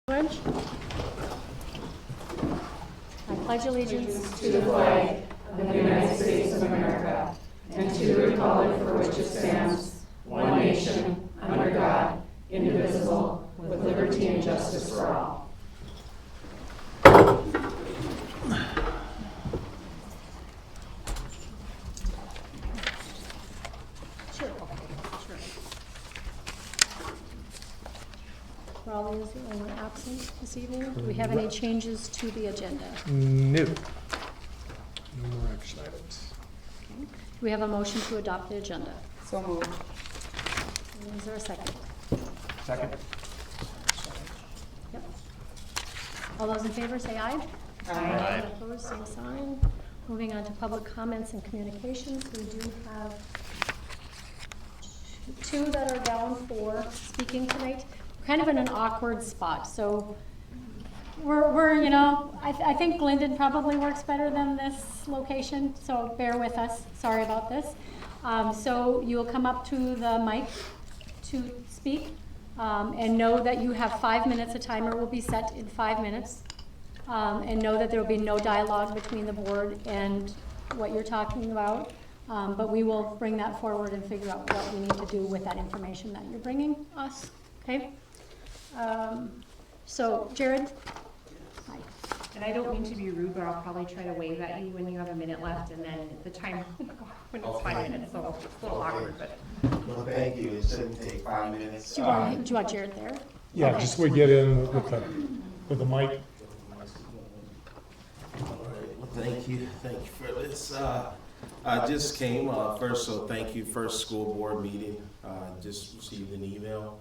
Pledge. I pledge allegiance to the flag of the United States of America and to the republic for which it stands, one nation, under God, indivisible, with liberty and justice for all. Sure. Raleigh is the only absent this evening. Do we have any changes to the agenda? No. No more action items. Okay. Do we have a motion to adopt the agenda? So moved. Is there a second? Second. Yep. All those in favor say aye. Aye. Opposed, same sign. Moving on to public comments and communications, we do have two that are down for speaking tonight. Kind of in an awkward spot, so we're you know, I think Glendon probably works better than this location, so bear with us. Sorry about this. So you will come up to the mic to speak, and know that you have 5 minutes. A timer will be set in 5 minutes, and know that there will be no dialogue between the board and what you're talking about. But we will bring that forward and figure out what we need to do with that information that you're bringing us. Okay. So Jared. Hi. And I don't mean to be rude, but I'll probably try to wave at you when you have a minute left, and then the time when it's 5 minutes, so it's a little awkward, but. Well, thank you. It shouldn't take 5 minutes. Do you want Jared there? Yeah, Okay. just we get in with the mic. All right. Well, thank you. Thank you for this. I just came first, so thank you. First school board meeting. Just received an email,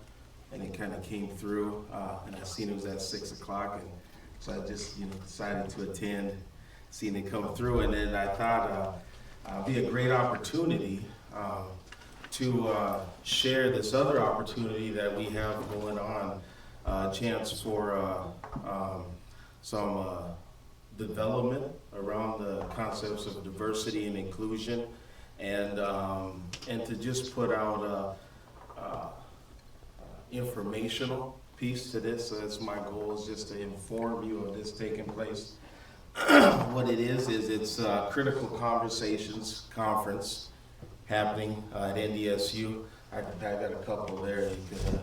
and it kind of came through, and I seen it was at 6 o'clock, and so I just decided to attend, seeing it come through, and then I thought it'd be a great opportunity to share this other opportunity that we have going on, chance for some development around the concepts of diversity and inclusion, and to just put out informational piece to this. So that's my goal, is just to inform you of this taking place. What it is it's a Critical Conversations Conference happening at NDSU. I got a couple there. You could,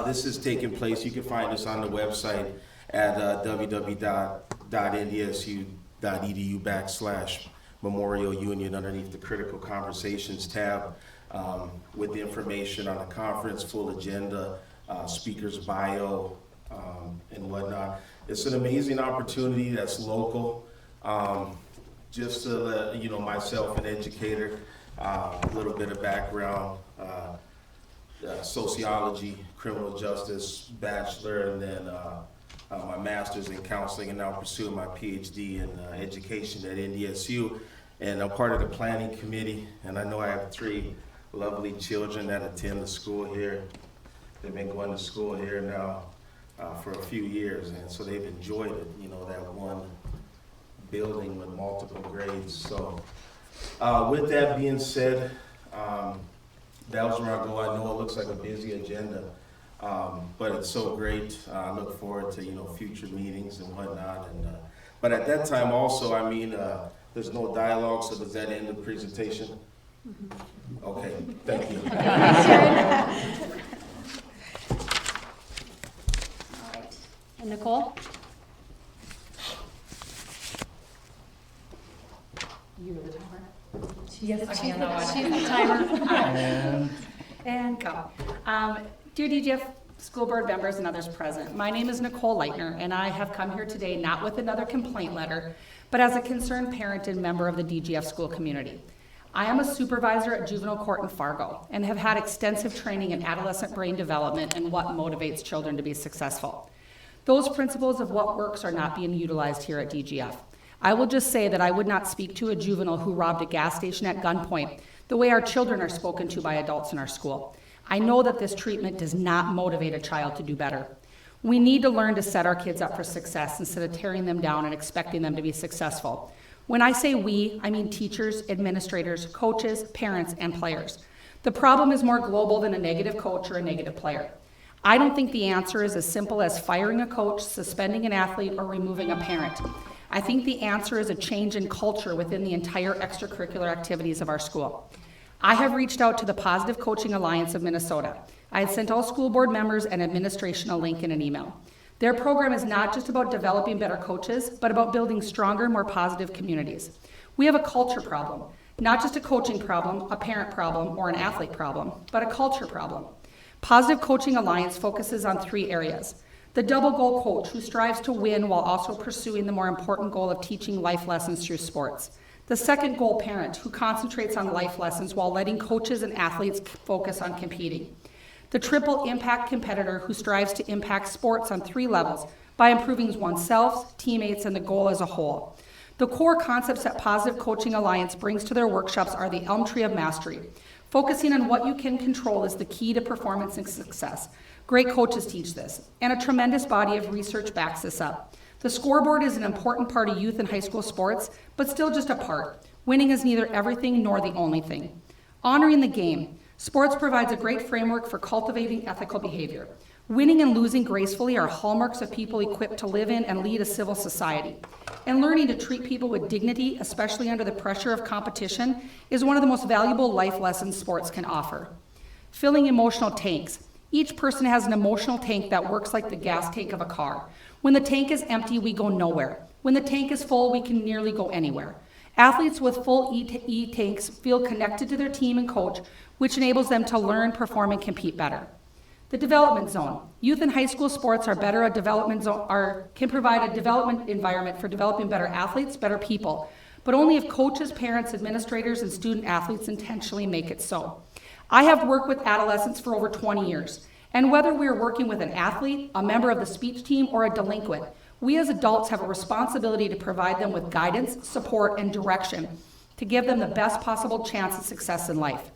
this is taking place. You can find us on the website at www.ndsu.edu/Memorial Union underneath the Critical Conversations tab, with the information on the conference, full agenda, speaker's bio, and whatnot. It's an amazing opportunity that's local. Just to let myself, an educator, a little bit of background, sociology, criminal justice bachelor, and then my master's in counseling, and now pursuing my PhD in education at NDSU. And I'm part of the planning committee, and I know I have 3 lovely children that attend the school here. They've been going to school here now for a few years, and so they've enjoyed it, that one building with multiple grades. So with that being said, that was where I go. I know it looks like a busy agenda, but it's so great. I look forward to future meetings and whatnot. And but at that time also, there's no dialogue, so does that end the presentation? Mm-hmm. Okay, thank you. All right. And Nicole? You the timer? She's the the timer. And go. Dear DGF school board members and others present, my name is Nicole Leitner, and I have come here today not with another complaint letter, but as a concerned parent and member of the DGF school community. I am a supervisor at juvenile court in Fargo and have had extensive training in adolescent brain development and what motivates children to be successful. Those principles of what works are not being utilized here at DGF. I will just say that I would not speak to a juvenile who robbed a gas station at gunpoint the way our children are spoken to by adults in our school. I know that this treatment does not motivate a child to do better. We need to learn to set our kids up for success instead of tearing them down and expecting them to be successful. When I say we, I mean teachers, administrators, coaches, parents, and players. The problem is more global than a negative coach or a negative player. I don't think the answer is as simple as firing a coach, suspending an athlete, or removing a parent. I think the answer is a change in culture within the entire extracurricular activities of our school. I have reached out to the Positive Coaching Alliance of Minnesota. I had sent all school board members and administration a link in an email. Their program is not just about developing better coaches, but about building stronger, more positive communities. We have a culture problem, not just a coaching problem, a parent problem, or an athlete problem, but a culture problem. Positive Coaching Alliance focuses on 3 areas. The double goal coach who strives to win while also pursuing the more important goal of teaching life lessons through sports. The second goal parent who concentrates on life lessons while letting coaches and athletes focus on competing. The triple impact competitor who strives to impact sports on 3 levels by improving oneself, teammates, and the goal as a whole. The core concepts that Positive Coaching Alliance brings to their workshops are the Elm Tree of Mastery. Focusing on what you can control is the key to performance and success. Great coaches teach this, and a tremendous body of research backs this up. The scoreboard is an important part of youth and high school sports, but still just a part. Winning is neither everything nor the only thing. Honoring the game. Sports provides a great framework for cultivating ethical behavior. Winning and losing gracefully are hallmarks of people equipped to live in and lead a civil society. And learning to treat people with dignity, especially under the pressure of competition, is one of the most valuable life lessons sports can offer. Filling emotional tanks. Each person has an emotional tank that works like the gas tank of a car. When the tank is empty, we go nowhere. When the tank is full, we can nearly go anywhere. Athletes with full tanks feel connected to their team and coach, which enables them to learn, perform, and compete better. The development zone. Youth and high school sports are better at development zone, can provide a development environment for developing better athletes, better people, but only if coaches, parents, administrators, and student athletes intentionally make it so. I have worked with adolescents for over 20 years, and whether we're working with an athlete, a member of the speech team, or a delinquent, we as adults have a responsibility to provide them with guidance, support, and direction to give them the best possible chance of success in life.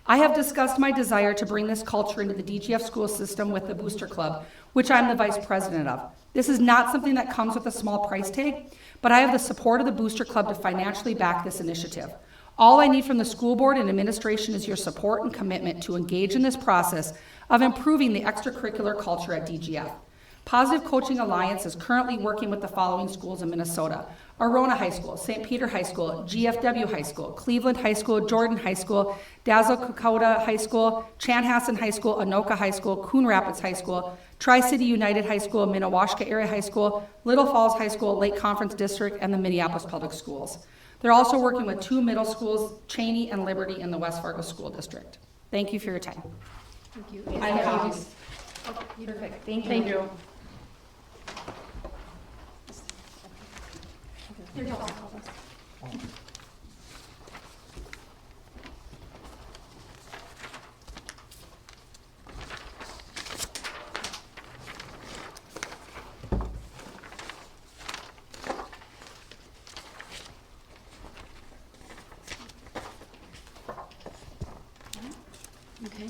I have discussed my desire to bring this culture into the DGF school system with the Booster Club, which I'm the vice president of. This is not something that comes with a small price tag, but I have the support of the Booster Club to financially back this initiative. All I need from the school board and administration is your support and commitment to engage in this process of improving the extracurricular culture at DGF. Positive Coaching Alliance is currently working with the following schools in Minnesota: Arona High School, St. Peter High School, GFW High School, Cleveland High School, Jordan High School, Dazzle Kokota High School, Chanhassen High School, Anoka High School, Coon Rapids High School, Tri-City United High School, Minnewaska Area High School, Little Falls High School, Lake Conference District, and the Minneapolis Public Schools. They're also working with 2 middle schools, Cheney and Liberty, in the West Fargo School District. Thank you for your time. Thank you. I have copies. Perfect. Thank you. Here, I'll call this. Okay,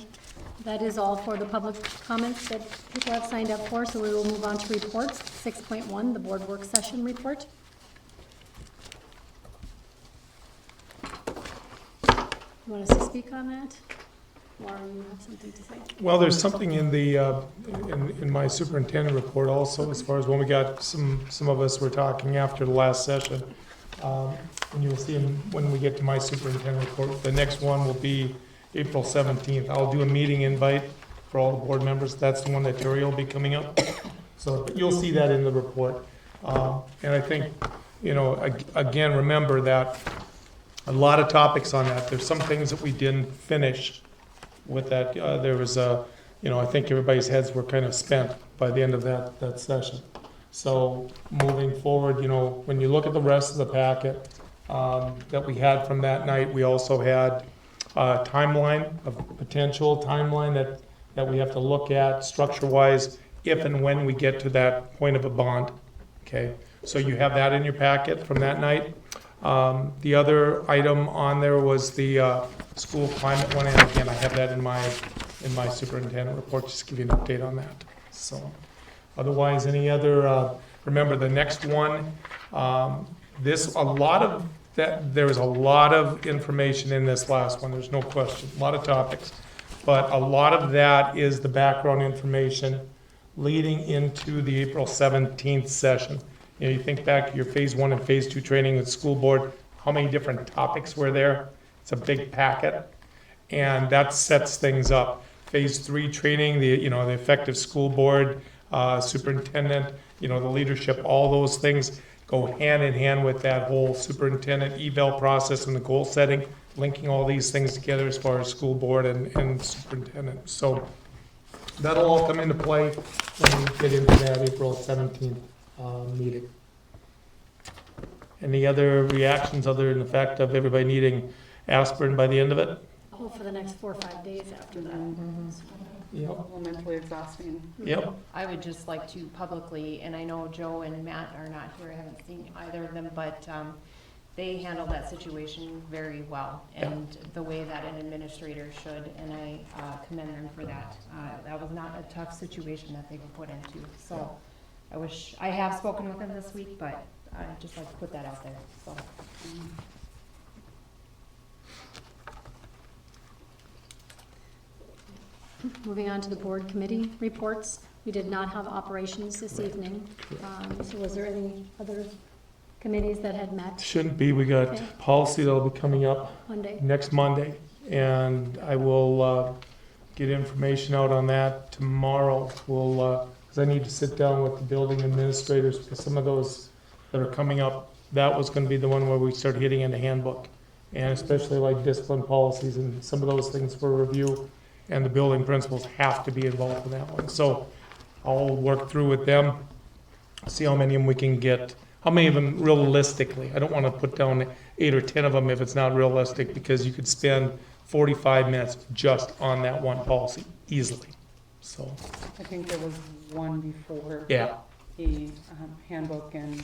that is all for the public comments that people have signed up for, so we will move on to reports. 6.1, the board work session report. You want us to speak on that? Laura, you have something to say? Well, there's something in the, in my superintendent report also, as far as when we got, some of us were talking after the last session. And you'll see when we get to my superintendent report, the next one will be April 17th. I'll do a meeting invite for all the board members. That's the one that Terry will be coming up. So you'll see that in the report. And I think, you know, again, remember that a lot of topics on that. There's some things that we didn't finish with that. There was a, you know, I think everybody's heads were kind of spent by the end of that session. So moving forward, you know, when you look at the rest of the packet that we had from that night, we also had a timeline, a potential timeline that we have to look at structure-wise if and when we get to that point of a bond. Okay, so you have that in your packet from that night. The other item on there was the school climate one, and again, I have that in my superintendent report, just to give you an update on that. So, otherwise, any other? Remember the next one. There was a lot of information in this last one. There's no question. A lot of topics. But a lot of that is the background information leading into the April 17th session. You know, you think back to your phase 1 and phase 2 training with school board, how many different topics were there? It's a big packet, and that sets things up. Phase 3 training, the effective school board, superintendent, the leadership, all those things go hand in hand with that whole superintendent eval process and the goal setting, linking all these things together as far as school board and superintendent. So that'll all come into play when we get into that April 17th meeting. Any other reactions other than the fact of everybody needing aspirin by the end of it? Oh, for the next 4 or 5 days after that. Yep. Well, mentally exhausting. Yep. I would just like to publicly, and I know Joe and Matt are not here, I haven't seen either of them, but they handled that situation very well, and the way that an administrator should, and I commend them for that. That was not a tough situation that they were put into, so I have spoken with them this week, but I'd just like to put that out there, so. Moving on to the board committee reports. We did not have operations this evening. So was there any other committees that had met Shouldn't be. We got Okay. policy that'll be coming up Monday? next Monday, and I will get information out on that tomorrow. We'll, because I need to sit down with the building administrators, because some of those that are coming up, that was gonna be the one where we start hitting in the handbook, and especially like discipline policies and some of those things for review, and the building principals have to be involved in that one. So I'll work through with them, see how many of them we can get, how many of them realistically. I don't want to put down 8 or 10 of them if it's not realistic, because you could spend 45 minutes just on that one policy easily. So, I think there was one before yeah, the handbook, and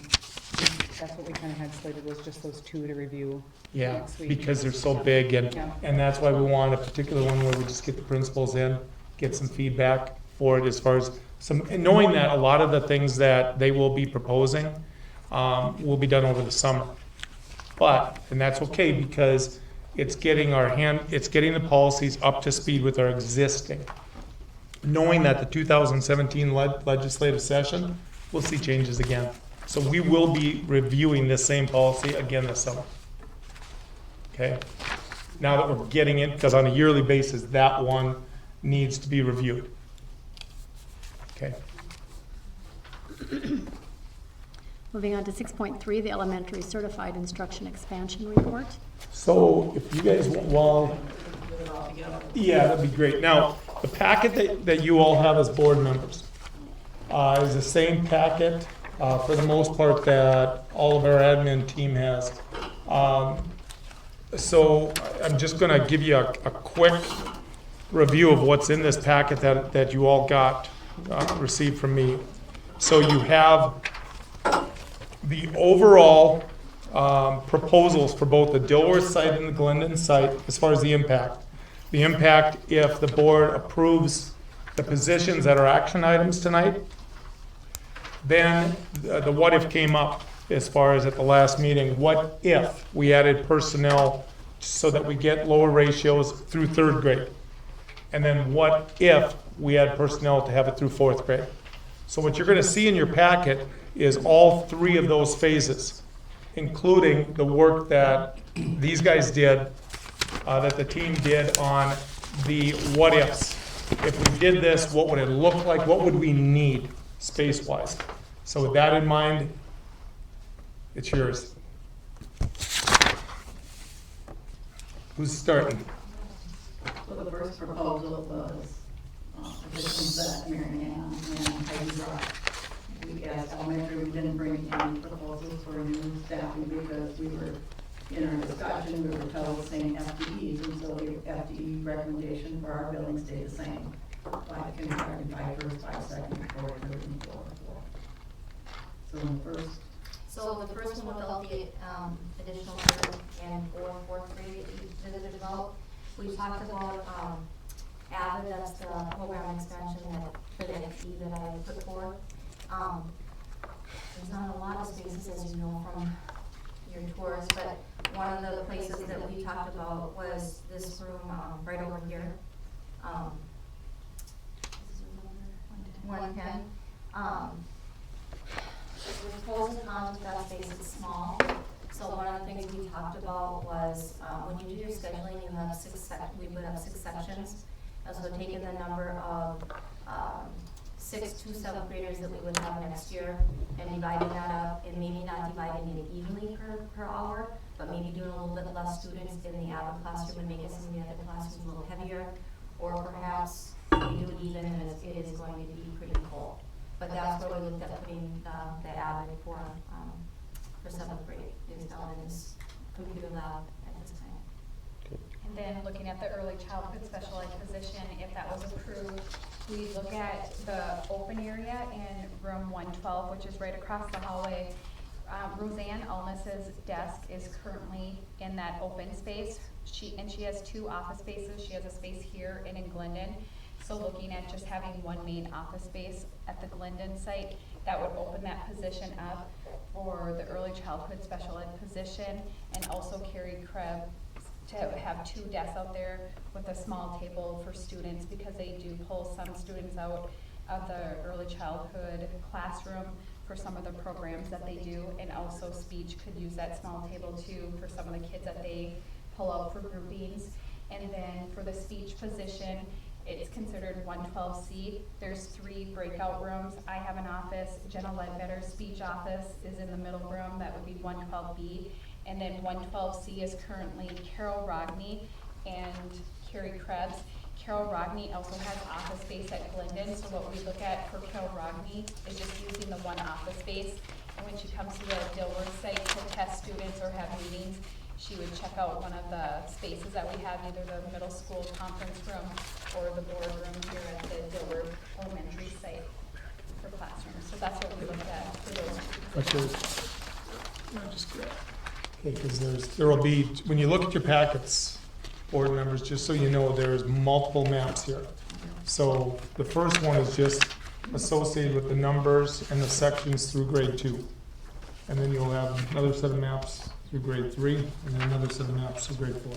that's what we kind of had slated, was just those 2 to review. yeah, Next week. because they're so big, and Yeah. that's why we want a particular one where we just get the principals in, get some feedback for it as far as some, and knowing that a lot of the things that they will be proposing will be done over the summer. But, and that's okay, because it's getting the policies up to speed with our existing. Knowing that the 2017 legislative session, we'll see changes again. So we will be reviewing this same policy again this summer. Okay? Now that we're getting it, because on a yearly basis, that one needs to be reviewed. Okay? Moving on to 6.3, the elementary certified instruction expansion report. So if you guys, well, yeah, that'd be great. Now, the packet that you all have as board members is the same packet, for the most part, that all of our admin team has. So I'm just gonna give you a quick review of what's in this packet that you all got, received from me. So you have the overall proposals for both the Dilworth site and the Glendon site as far as the impact. The impact, if the board approves the positions that are action items tonight, then the what if came up as far as at the last meeting. What if we added personnel so that we get lower ratios through 3rd grade? And then what if we add personnel to have it through 4th grade? So what you're going to see in your packet is all 3 of those phases, including the work that these guys did, that the team did on the what ifs. If we did this, what would it look like? What would we need space-wise? So with that in mind, it's yours. Who's starting? Well, the first proposal was additions that Mary Ann and Heidi brought. We asked elementary, we didn't bring any proposals for new staffing because we were, in our discussion, we were told the same FTEs, and so the FTE recommendation for our building stayed the same. 5 kindergarten, 5 first, 5 second, 4 third, and 4 fourth. So in the first, So the first one without the additional third and fourth grade that you visited about, we talked about AVID, that's the program expansion that, for the FE that I put forth. There's not a lot of spaces, as you know from your tours, but one of the places that we talked about was this room right over here. scheduling, you have we would have 6 sections. And so taking the number of 6th to 7th graders that we would have next year and dividing that up, and maybe not dividing it evenly per hour, but maybe doing a little bit less students in the Avid classroom and making some of the other classrooms a little heavier, or perhaps we do it even and it is going to be pretty full. But that's where we looked at putting the Avid for 7th grade, is down in this computer lab at this time. And then looking at the early childhood special ed position, if that was approved, we look at the open area in room 112, which is right across the hallway. Roseanne Alness's desk is currently in that open space. She has 2 office spaces. She has a space here and in Glendon. So looking at just having one main office space at the Glendon site, that would open that position up for the early childhood special ed position, and also Carrie Krebs to have 2 desks out there with a small table for students, because they do pull some students out of the early childhood classroom for some of the programs that they do, and also speech could use that small table too for some of the kids that they pull out for groupings. And then for the speech position, it's considered 112C. There's 3 breakout rooms. I have an office. Jenna Ledbetter's speech office is in the middle room. That would be 112B. And then 112C is currently Carol Rogney and Carrie Krebs. Carol Rogney also has office space at Glendon. So what we look at for Carol Rogney is just using the one office space. And when she comes to the Dilworth site to test students or have meetings, she would check out one of the spaces that we have, either the middle school conference room or the boardroom here at the Dilworth Elementary site for classrooms. So that's what we look at for those. Okay, because there will be, when you look at your packets, board members, just so you know, there's multiple maps here. So the first one is just associated with the numbers and the sections through grade 2. And then you'll have another set of maps through grade 3, and then another set of maps through grade 4.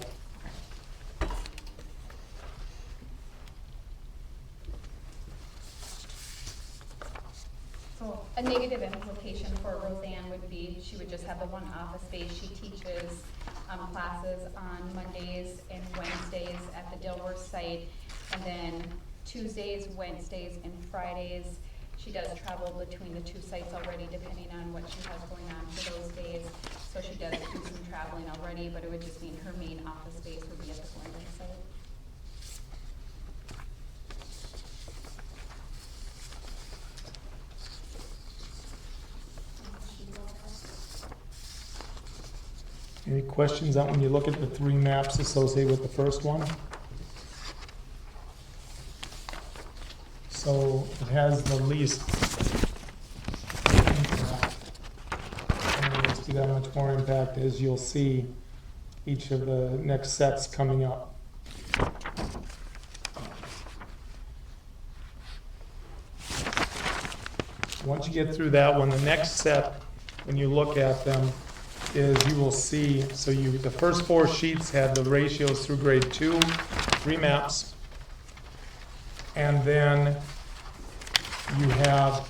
So a negative implication for Roseanne would be she would just have the one office space. She teaches classes on Mondays and Wednesdays at the Dilworth site, and then Tuesdays, Wednesdays, and Fridays she does travel between the 2 sites already, depending on what she has going on for those days. So she does do some traveling already, but it would just mean her main office space would be at the Glendon site. Any questions on when you look at the 3 maps associated with the first one? So it has the least impact. And it's got much more impact as you'll see each of the next sets coming up. Once you get through that one, the next set, when you look at them, is you will see, so the first 4 sheets had the ratios through grade 2, 3 maps. And then you have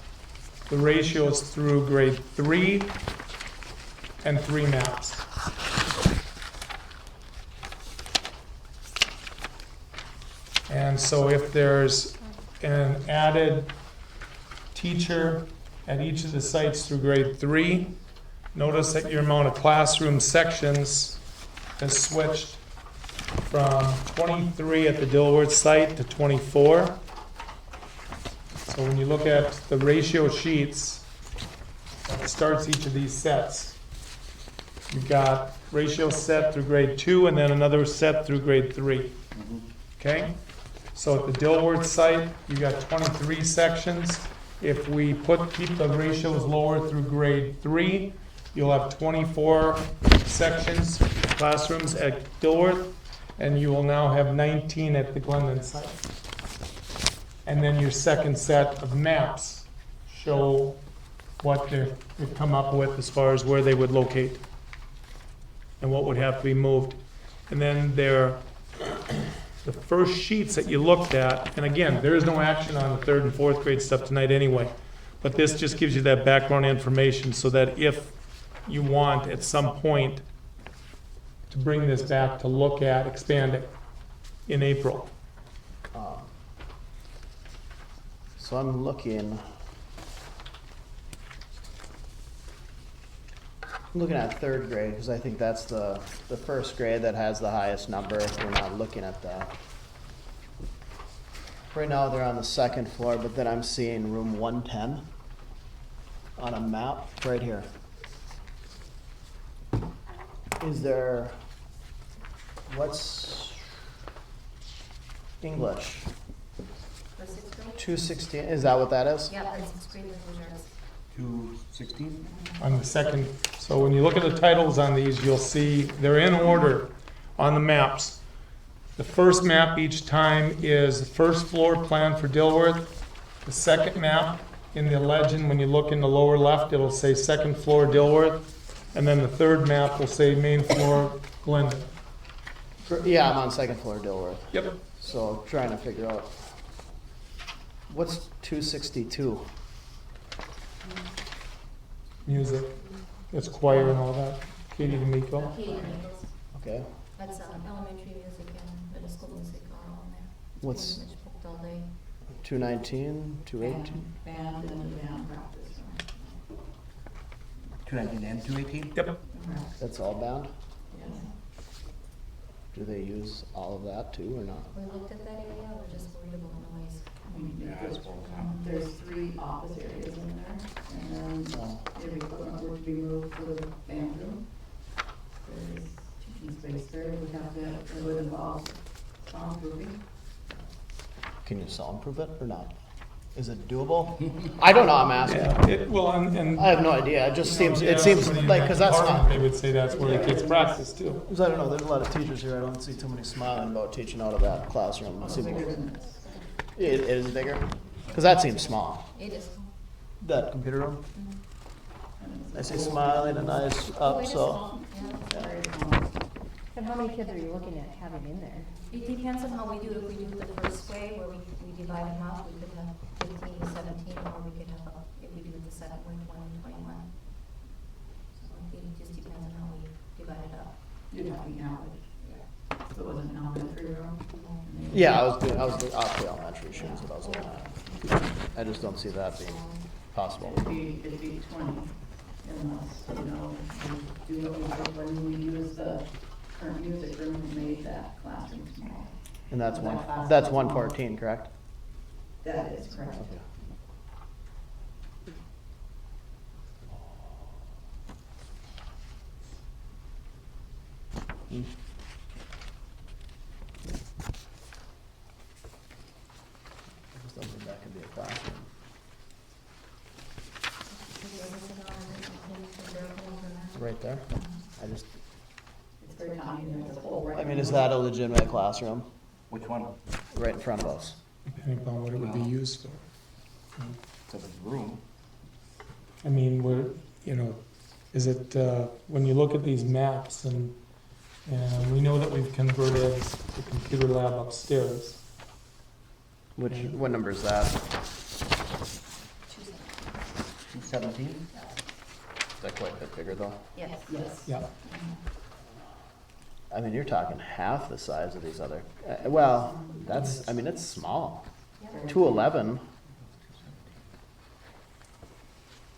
the ratios through grade 3 and 3 maps. And so if there's an added teacher at each of the sites through grade 3, notice that your amount of classroom sections has switched from 23 at the Dilworth site to 24. So when you look at the ratio sheets that starts each of these sets, you've got ratio set through grade 2 and then another set through grade 3. Okay? So at the Dilworth site, you've got 23 sections. If we keep the ratios lower through grade 3, you'll have 24 sections, classrooms at Dilworth, and you will now have 19 at the Glendon site. And then your second set of maps show what they've come up with as far as where they would locate and what would have to be moved. And then the first sheets that you looked at, and again, there is no action on the 3rd and 4th grade stuff tonight anyway, but this just gives you that background information so that if you want at some point to bring this back to look at expanding in April. So I'm looking at third grade, because I think that's the first grade that has the highest number. We're not looking at that. Right now, they're on the second floor, but then I'm seeing room 110 on a map right here. Is there, what's English? For sixth grade? 216, is that what that is? Yeah, for sixth grade, there's 216? On the second, so when you look at the titles on these, you'll see they're in order on the maps. The first map each time is the first floor plan for Dilworth. The second map in the legend, when you look in the lower left, it'll say second floor Dilworth. And then the third map will say main floor Glendon. Yeah, I'm on second floor Dilworth. Yep. So trying to figure out, what's 262? Music, it's choir and all that. Katie D'Amico. Katie Nichols. Okay. That's elementary music and middle school music are all in there. What's It's booked all day. 219, 218? Band and the band practice. 219 and 218? Yep. That's all bound? Yes. Do they use all of that too or not? We looked at that area, we're just worried about noise. There's 3 office areas in there, and then if equipment were to be moved to the band room, there's teaching space there, it would involve soundproofing. Can you soundproof it or not? Is it doable? I don't know, I'm asking. Yeah, well, and. I have no idea, it just seems, Yeah, it seems somebody in like, that because that's department, not, They would say that's where the kids practice too. because I don't know, there's a lot of teachers here, I don't see too many smiling about teaching out of that classroom. It seems- Bigger than this. It is bigger? Because that seems small, It is. that computer room. I see smiling and eyes up, so. Yeah. And how many kids are you looking at having in there? It depends on how we do it. If we do it the first way, where we divide them up, we could have 15, 17, or we could have, if we do it the second way, 20, 21. So it just depends on how we divide it up. You're talking average. If it was an elementary room. Yeah, I was off the elementary shoes that I was looking at. I just don't see that being possible. It'd be 20, unless, we do what we did when we used the current music room and made that classroom small. And that's That one, class that's is 114, correct? That is correct. Okay. Hmm. I just don't think that could be a classroom. Right there? I just, It's very tiny, there's a hole right. I mean, is that a legitimate classroom Which one? right in front of us? Depending upon what it would be used for. It's a room. I mean, is it, when you look at these maps and we know that we've converted the computer lab upstairs. What number is that? 217? Is that quite a bit bigger though? Yes. Yes. Yeah. I mean, you're talking half the size of these other, well, that's, I mean, it's small. 211,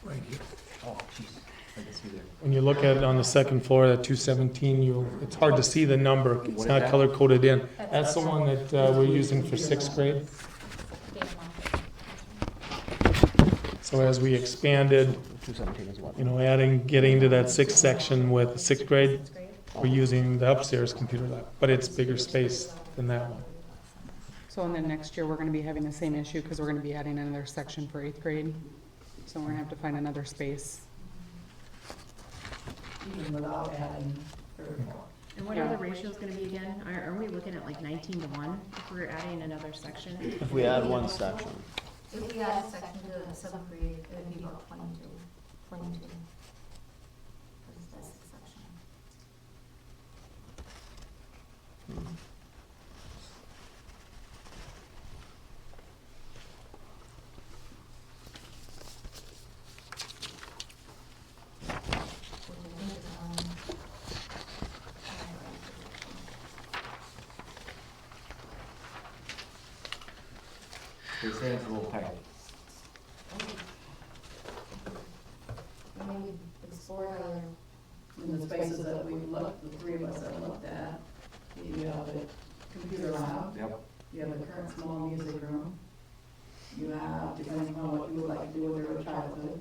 Right here. Oh, jeez. I can see there. When you look at it on the second floor, that 217, it's hard to see the number. It's What is not that? color coded in. That's the one that we're using for sixth grade. So as we expanded, 217 is what? getting into that sixth section with sixth grade, we're using the upstairs computer lab, but it's bigger space than that one. So and then next year, we're gonna be having the same issue, because we're gonna be adding another section for 8th grade. So we're gonna have to find another space. Even without adding third floor. And what are the ratios gonna be again? Are we looking at like 19-1 if we're adding another section? If we add one section, If we add a section to the seventh grade, it would be about 22. Because that's the section. Which I think is on, They say it's a little tight. Maybe explore other. In the spaces that we looked, the three of us that looked at, you have a computer lab, Yep. you have a current small music room, you have, depending on what you would like to do with your childhood,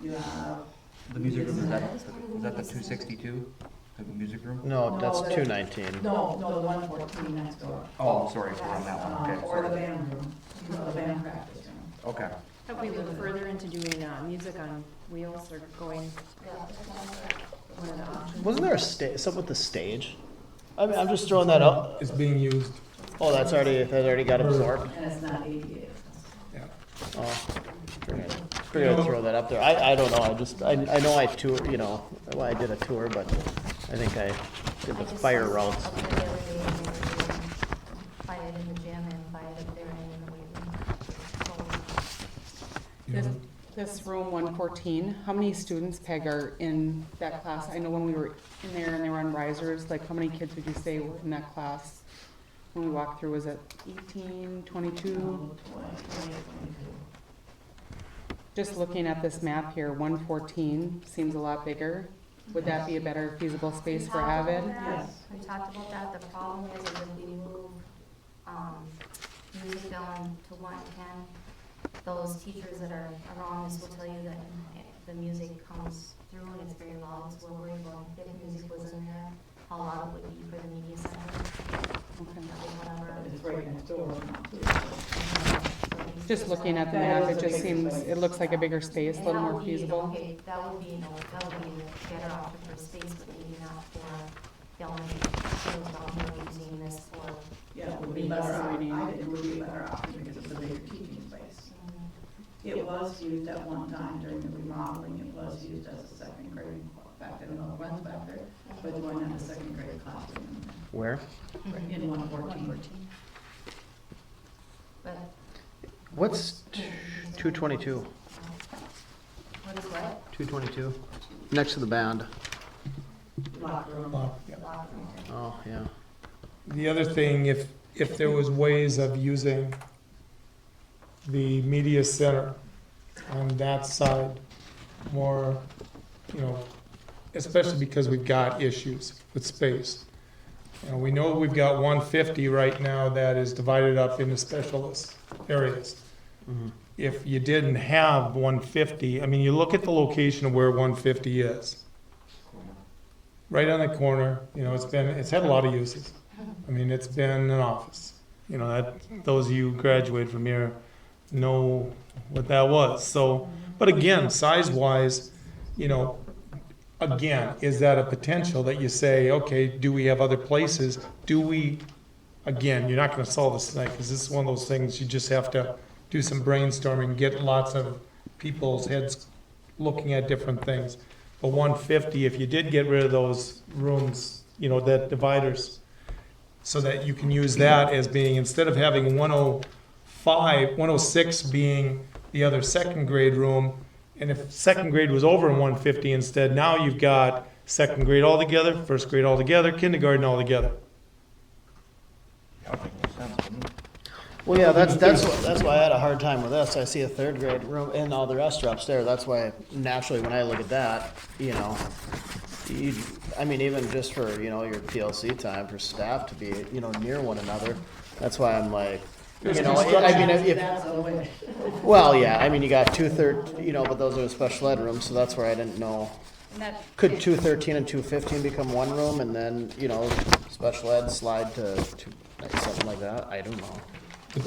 you have. The music room, is that the 262? The music room? No, that's that- 219. No, the 114 next door. Oh, sorry, we're on that one, okay, Or the sorry. band room, you know, the band practice room. Okay. Have we looked further into doing, music on wheels or going Yeah, one of the options? Wasn't there something with the stage? I mean, I'm just throwing that up. It's being used. Oh, that already got absorbed? And it's not ADA. Yeah. Oh, figured I'd throw that up there. I don't know, I know I tour, you know, well, I did a tour, but I think I did the fire routes. Up there the other day, and they were doing, fight it in the gym and fight it up there and in the weight room. This, this room 114, how many students, Peg, are in that class? I know when we were in there and they were on risers, like how many kids would you say were in that class? When we walked through, was it 18, 22? Just looking at this map here, 114 seems a lot bigger. Would that be a better feasible space for Avid? Yes. We talked about that, the problem is if we move, music down to 110, those teachers that are around us will tell you that the music comes through and it's very loud, so we're worried about if music was in there, how loud it would be for the media center. Whatever. It's right next door now, too. Just looking at the map, it just seems, it looks like a bigger space, a little more feasible. Okay, that would be a better option for space, but maybe not for the elementary schools down here using this for. Yeah, it would be better, I think it would be a better option because it's a bigger teaching space. It was used at one time during the remodeling, it was used as a second grade, back there, no one's back there, but you want to have a second grade classroom Where? in 114. But What's 222? what is what? 222? Next to the band. Locker room. Yeah. Oh, yeah. The other thing, if there was ways of using the media center on that side more, you know, especially because we've got issues with space. You know, we know we've got 150 right now that is divided up into specialist areas. If you didn't have 150, I mean, you look at the location of where 150 is. Right on the corner, you know, it's had a lot of uses. I mean, it's been an office. You know, that, those of you who graduated from here know what that was. So, but again, size-wise, you know, again, is that a potential that you say, okay, do we have other places? Do we, again, you're not gonna solve this tonight, because this is one of those things you just have to do some brainstorming, get lots of people's heads looking at different things. But 150, if you did get rid of those rooms, you know, that dividers, so that you can use that as being, instead of having 105, 106 being the other second grade room, and if second grade was over in 150 instead, now you've got second grade all together, first grade all together, kindergarten all together. That makes sense to me. Well, yeah, that's why I had a hard time with this. I see a third grade room and all the rest are upstairs. That's why naturally when I look at that, you know, I mean, even just for, you know, your PLC time for staff to be, you know, near one another, that's why I'm like, you know, I mean, if, That's the way. well, yeah, I mean, you got 213, you know, but those are the special ed rooms, so that's where I didn't know. And that, Could 213 and 215 become one room and then, you know, special ed slide to something like that? I don't know.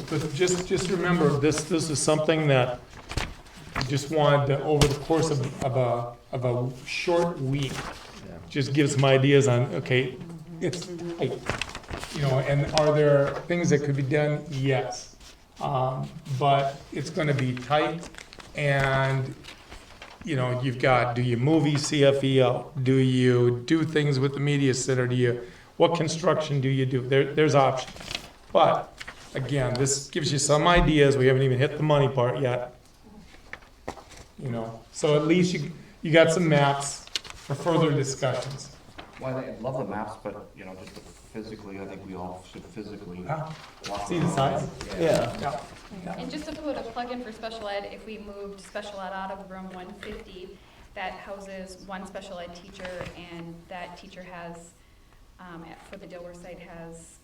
But just remember, this is something that I just wanted to, over the course of a short week, Yeah. just give some ideas on, okay, it's tight, you know, and are there things that could be done? Yes. But it's gonna be tight, and, you know, you've got, do you move ECFE out? Do you do things with the media center? What construction do you do? There's options. But, again, this gives you some ideas. We haven't even hit the money part yet. You know, so at least you got some maps for further discussions. Well, I love the maps, but, you know, just physically, I think we all should physically walk See the around. size? Yeah. And just to put a plug in for special ed, if we moved special ed out of room 150, that houses one special ed teacher, and that teacher has, for the Dilworth site, has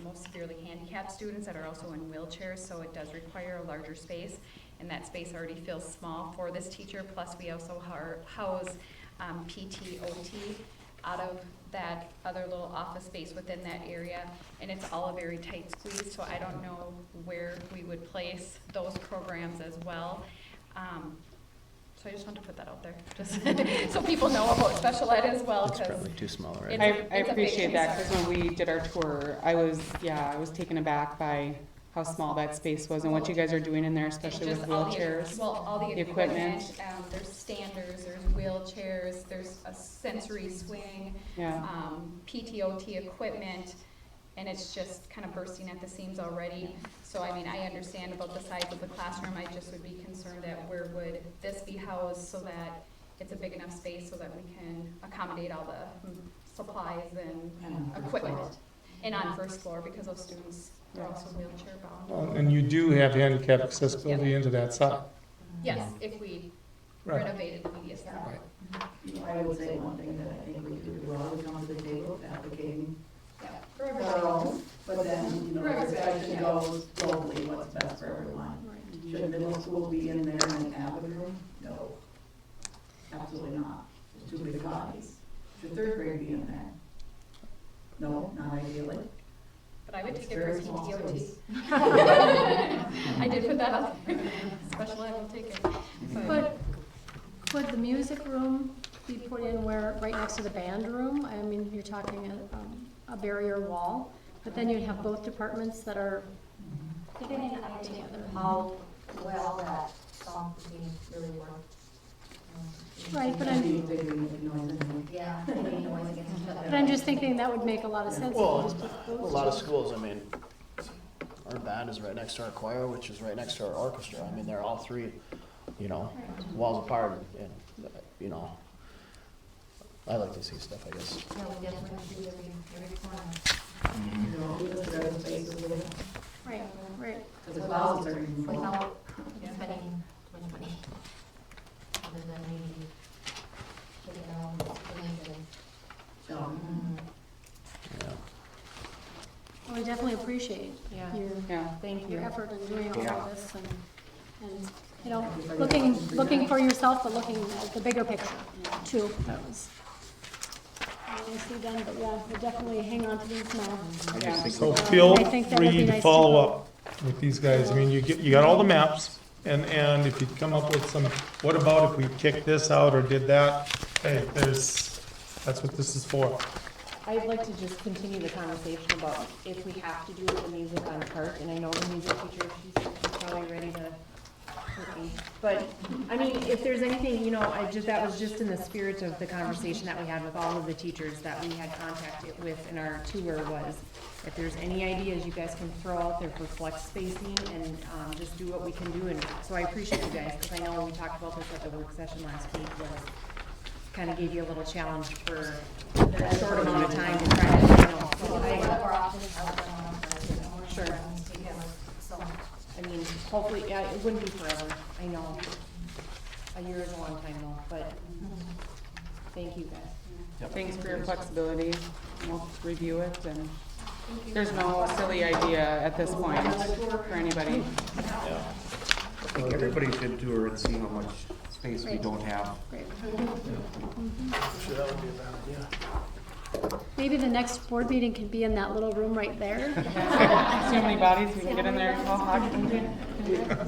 most severely handicapped students that are also in wheelchairs, so it does require a larger space, and that space already feels small for this teacher, plus we also house PT, OT out of that other little office space within that area, and it's all a very tight squeeze, so I don't know where we would place those programs as well. So I just want to put that out there, just so people know about special ed as well, It's because probably too small already. It's I a big appreciate that, concern. because when we did our tour, I was taken aback by how small that space was and what you guys are doing in there, especially with just all the- wheelchairs. Well, all the the equipment, equipment. there's standers, there's wheelchairs, there's a sensory swing, Yeah, PTOT equipment, and it's just kind of bursting at the seams already. So, I mean, I understand about the size of the classroom, I just would be concerned that where would this be housed so that it's a big enough space so that we can accommodate all the supplies and equipment. And on first floor, because those students are also wheelchair bound. Well, and you do have handicap accessibility into that side. Yes, if we Right. renovated the media center. Right. You know, I would say one thing that I think we do well is come to the table advocating Yeah, for for everybody. our own, but then, you know, For the everybody, discussion yeah. goes globally, what's best for everyone. Should middle school be in there in an avid room? No. Absolutely not. It's too big bodies. Should third grade be in there? No, not ideally. But I would It's take it for very small PTOT. space. I did put that out there. Special ed will take it. But could the music room be put in where, right next to the band room? I mean, you're talking a barrier wall, but then you'd have both departments that are Depending on together. how well that song routine really worked. Right, but Yeah, maybe noise against each other. But I'm just thinking that would make a lot of sense. if you Well, just put a those lot of two. schools, I mean, our band is right next to our choir, which is right next to our orchestra. I mean, they're all three, you know, walls apart, and, you know, I like to see stuff, I guess. Yeah, we definitely do every corner. You know, we look at other spaces with, Right, right. because the closets are even full. Without spending too much money. Other than maybe getting our own things So, Yeah. Well, I definitely appreciate Yeah. your, thank your you. effort in doing all Yeah. of this and, you know, looking for yourself, but looking at the bigger picture too. That was nicely done, but yeah, we'll definitely hang on to these now. I just think So I feel think that would be free to nice to follow go. up with these guys. I mean, you got all the maps, and if you come up with some, what about if we kicked this out or did that? Hey, that's what this is for. I'd like to just continue the conversation about if we have to do the music on part, and I know the music teacher, she's probably ready to hurt me. But, I mean, if there's anything, you know, that was just in the spirit of the conversation that we had with all of the teachers that we had contact with in our tour was, if there's any ideas you guys can throw out there for flex spacing and, just do what we can do. And so I appreciate you guys, because I know we talked about this at the work session last week, was kind of gave you a little challenge for a short amount of time to try to, you know, so We have I, more options out there on our Sure. together, so. I mean, hopefully, yeah, it wouldn't be forever, I know. A year is a long time though, but thank you guys. Thanks for your flexibility. We'll review it, and there's no silly idea at this point for anybody. I think everybody should tour and see how much space we don't have. Sure, that would be a bad idea. Maybe the next board meeting can be in that little room right there. See how many bodies we can get in there, all occupied.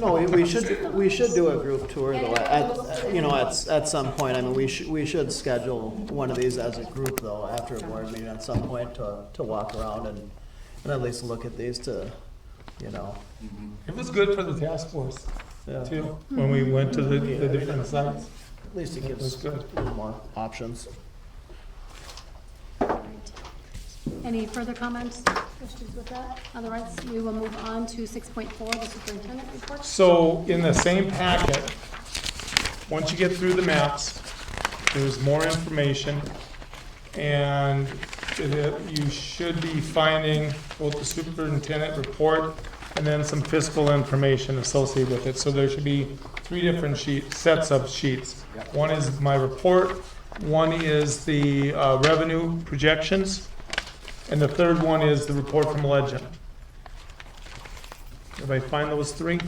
No, we should do a group tour though, at, you know, at some point. I mean, we should schedule one of these as a group though, after a board meeting at some point to walk around and at least look at these to, you know. It was good for the task force Yeah. too, when we went to the different sites. At least it It was gives good. a little more options. Any further comments, questions with that? Otherwise, we will move on to 6.4, the superintendent report. So in the same packet, once you get through the maps, there's more information. And you should be finding both the superintendent report and then some fiscal information associated with it. So there should be 3 different sets of sheets. One is my report, one is the revenue projections, and the third one is the report from Legend. Everybody find those 3?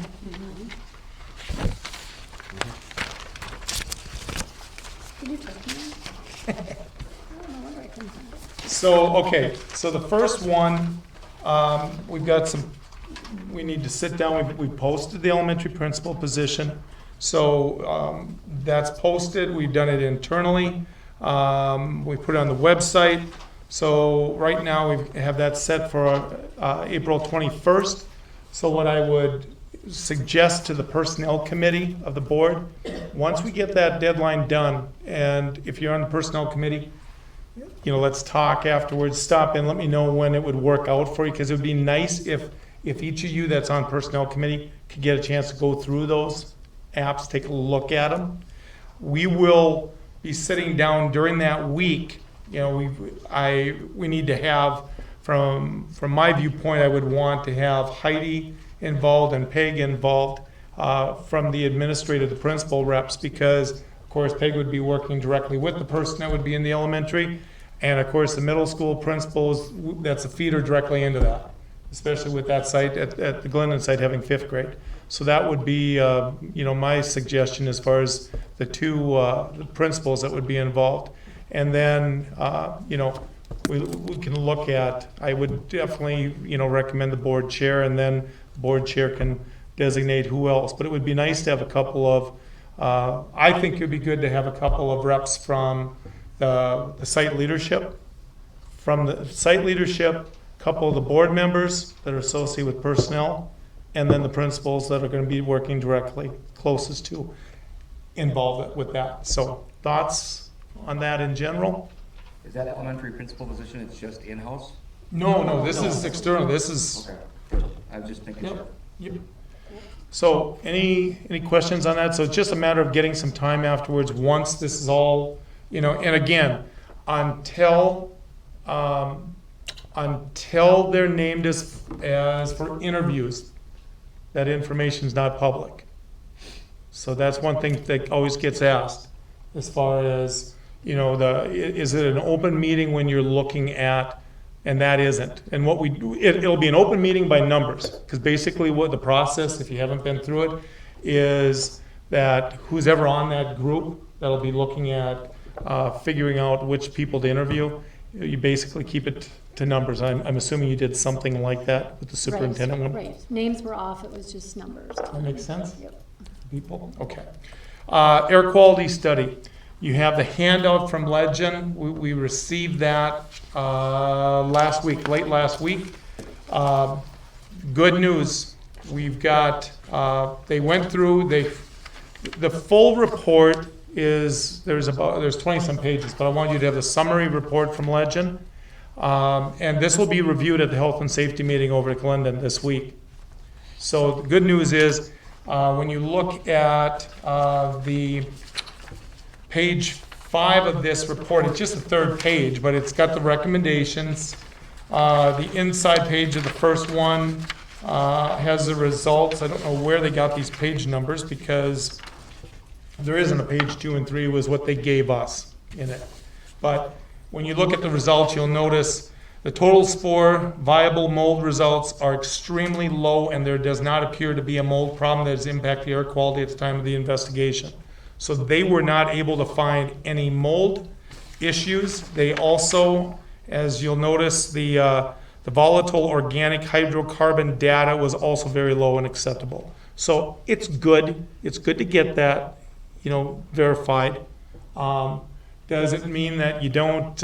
So, okay, so the first one, we've got some, we need to sit down, we posted the elementary principal position. So that's posted, we've done it internally. We put it on the website. So right now we have that set for April 21st. So what I would suggest to the personnel committee of the board, once we get that deadline done, and if you're on the personnel committee, let's talk afterwards, stop and let me know when it would work out for you, because it would be nice if each of you that's on personnel committee could get a chance to go through those apps, take a look at them. We will be sitting down during that week. We need to have, from my viewpoint, I would want to have Heidi involved and Peg involved from the administrative, the principal reps, because of course Peg would be working directly with the person that would be in the elementary, and of course the middle school principals, that's a feeder directly into that, especially with that site at the Glendon site having 5th grade. So that would be my suggestion as far as the 2 the principals that would be involved. And then we can look at, I would definitely recommend the board chair, and then the board chair can designate who else. But it would be nice to have a couple of, I think it would be good to have a couple of reps from the site leadership, a couple of the board members that are associated with personnel, and then the principals that are going to be working directly closest to involved with that. So thoughts on that in general? Is that elementary principal position, it's just in-house? No, this is external. This is. Okay, I was just thinking. Yep. So any questions on that? So it's just a matter of getting some time afterwards once this is all, and again, until they're named as for interviews, that information is not public. So that's one thing that always gets asked, as far as, is it an open meeting when you're looking at, and that isn't. And what we do, it'll be an open meeting by numbers, because basically what the process, if you haven't been through it, is that who's ever on that group that'll be looking at figuring out which people to interview, you basically keep it to numbers. I'm assuming you did something like that with the superintendent one? Right, names were off, it was just numbers. That makes sense? Yep. People? Okay. Air quality study. You have the handout from Legend. We received that late last week. Good news. We've got, they went through, the full report is, there's 20-some pages, but I want you to have the summary report from Legend. And this will be reviewed at the health and safety meeting over at Glendon this week. So the good news is, when you look at the page 5 of this report, it's just the 3rd page, but it's got the recommendations. The inside page of the first one has the results. I don't know where they got these page numbers, because there isn't a page 2 and 3 was what they gave us in it. But when you look at the results, you'll notice the total spore viable mold results are extremely low, and there does not appear to be a mold problem that has impacted the air quality at the time of the investigation. So they were not able to find any mold issues. They also, as you'll notice, the volatile organic hydrocarbon data was also very low and acceptable. So it's good. It's good to get that, verified. Does it mean that you don't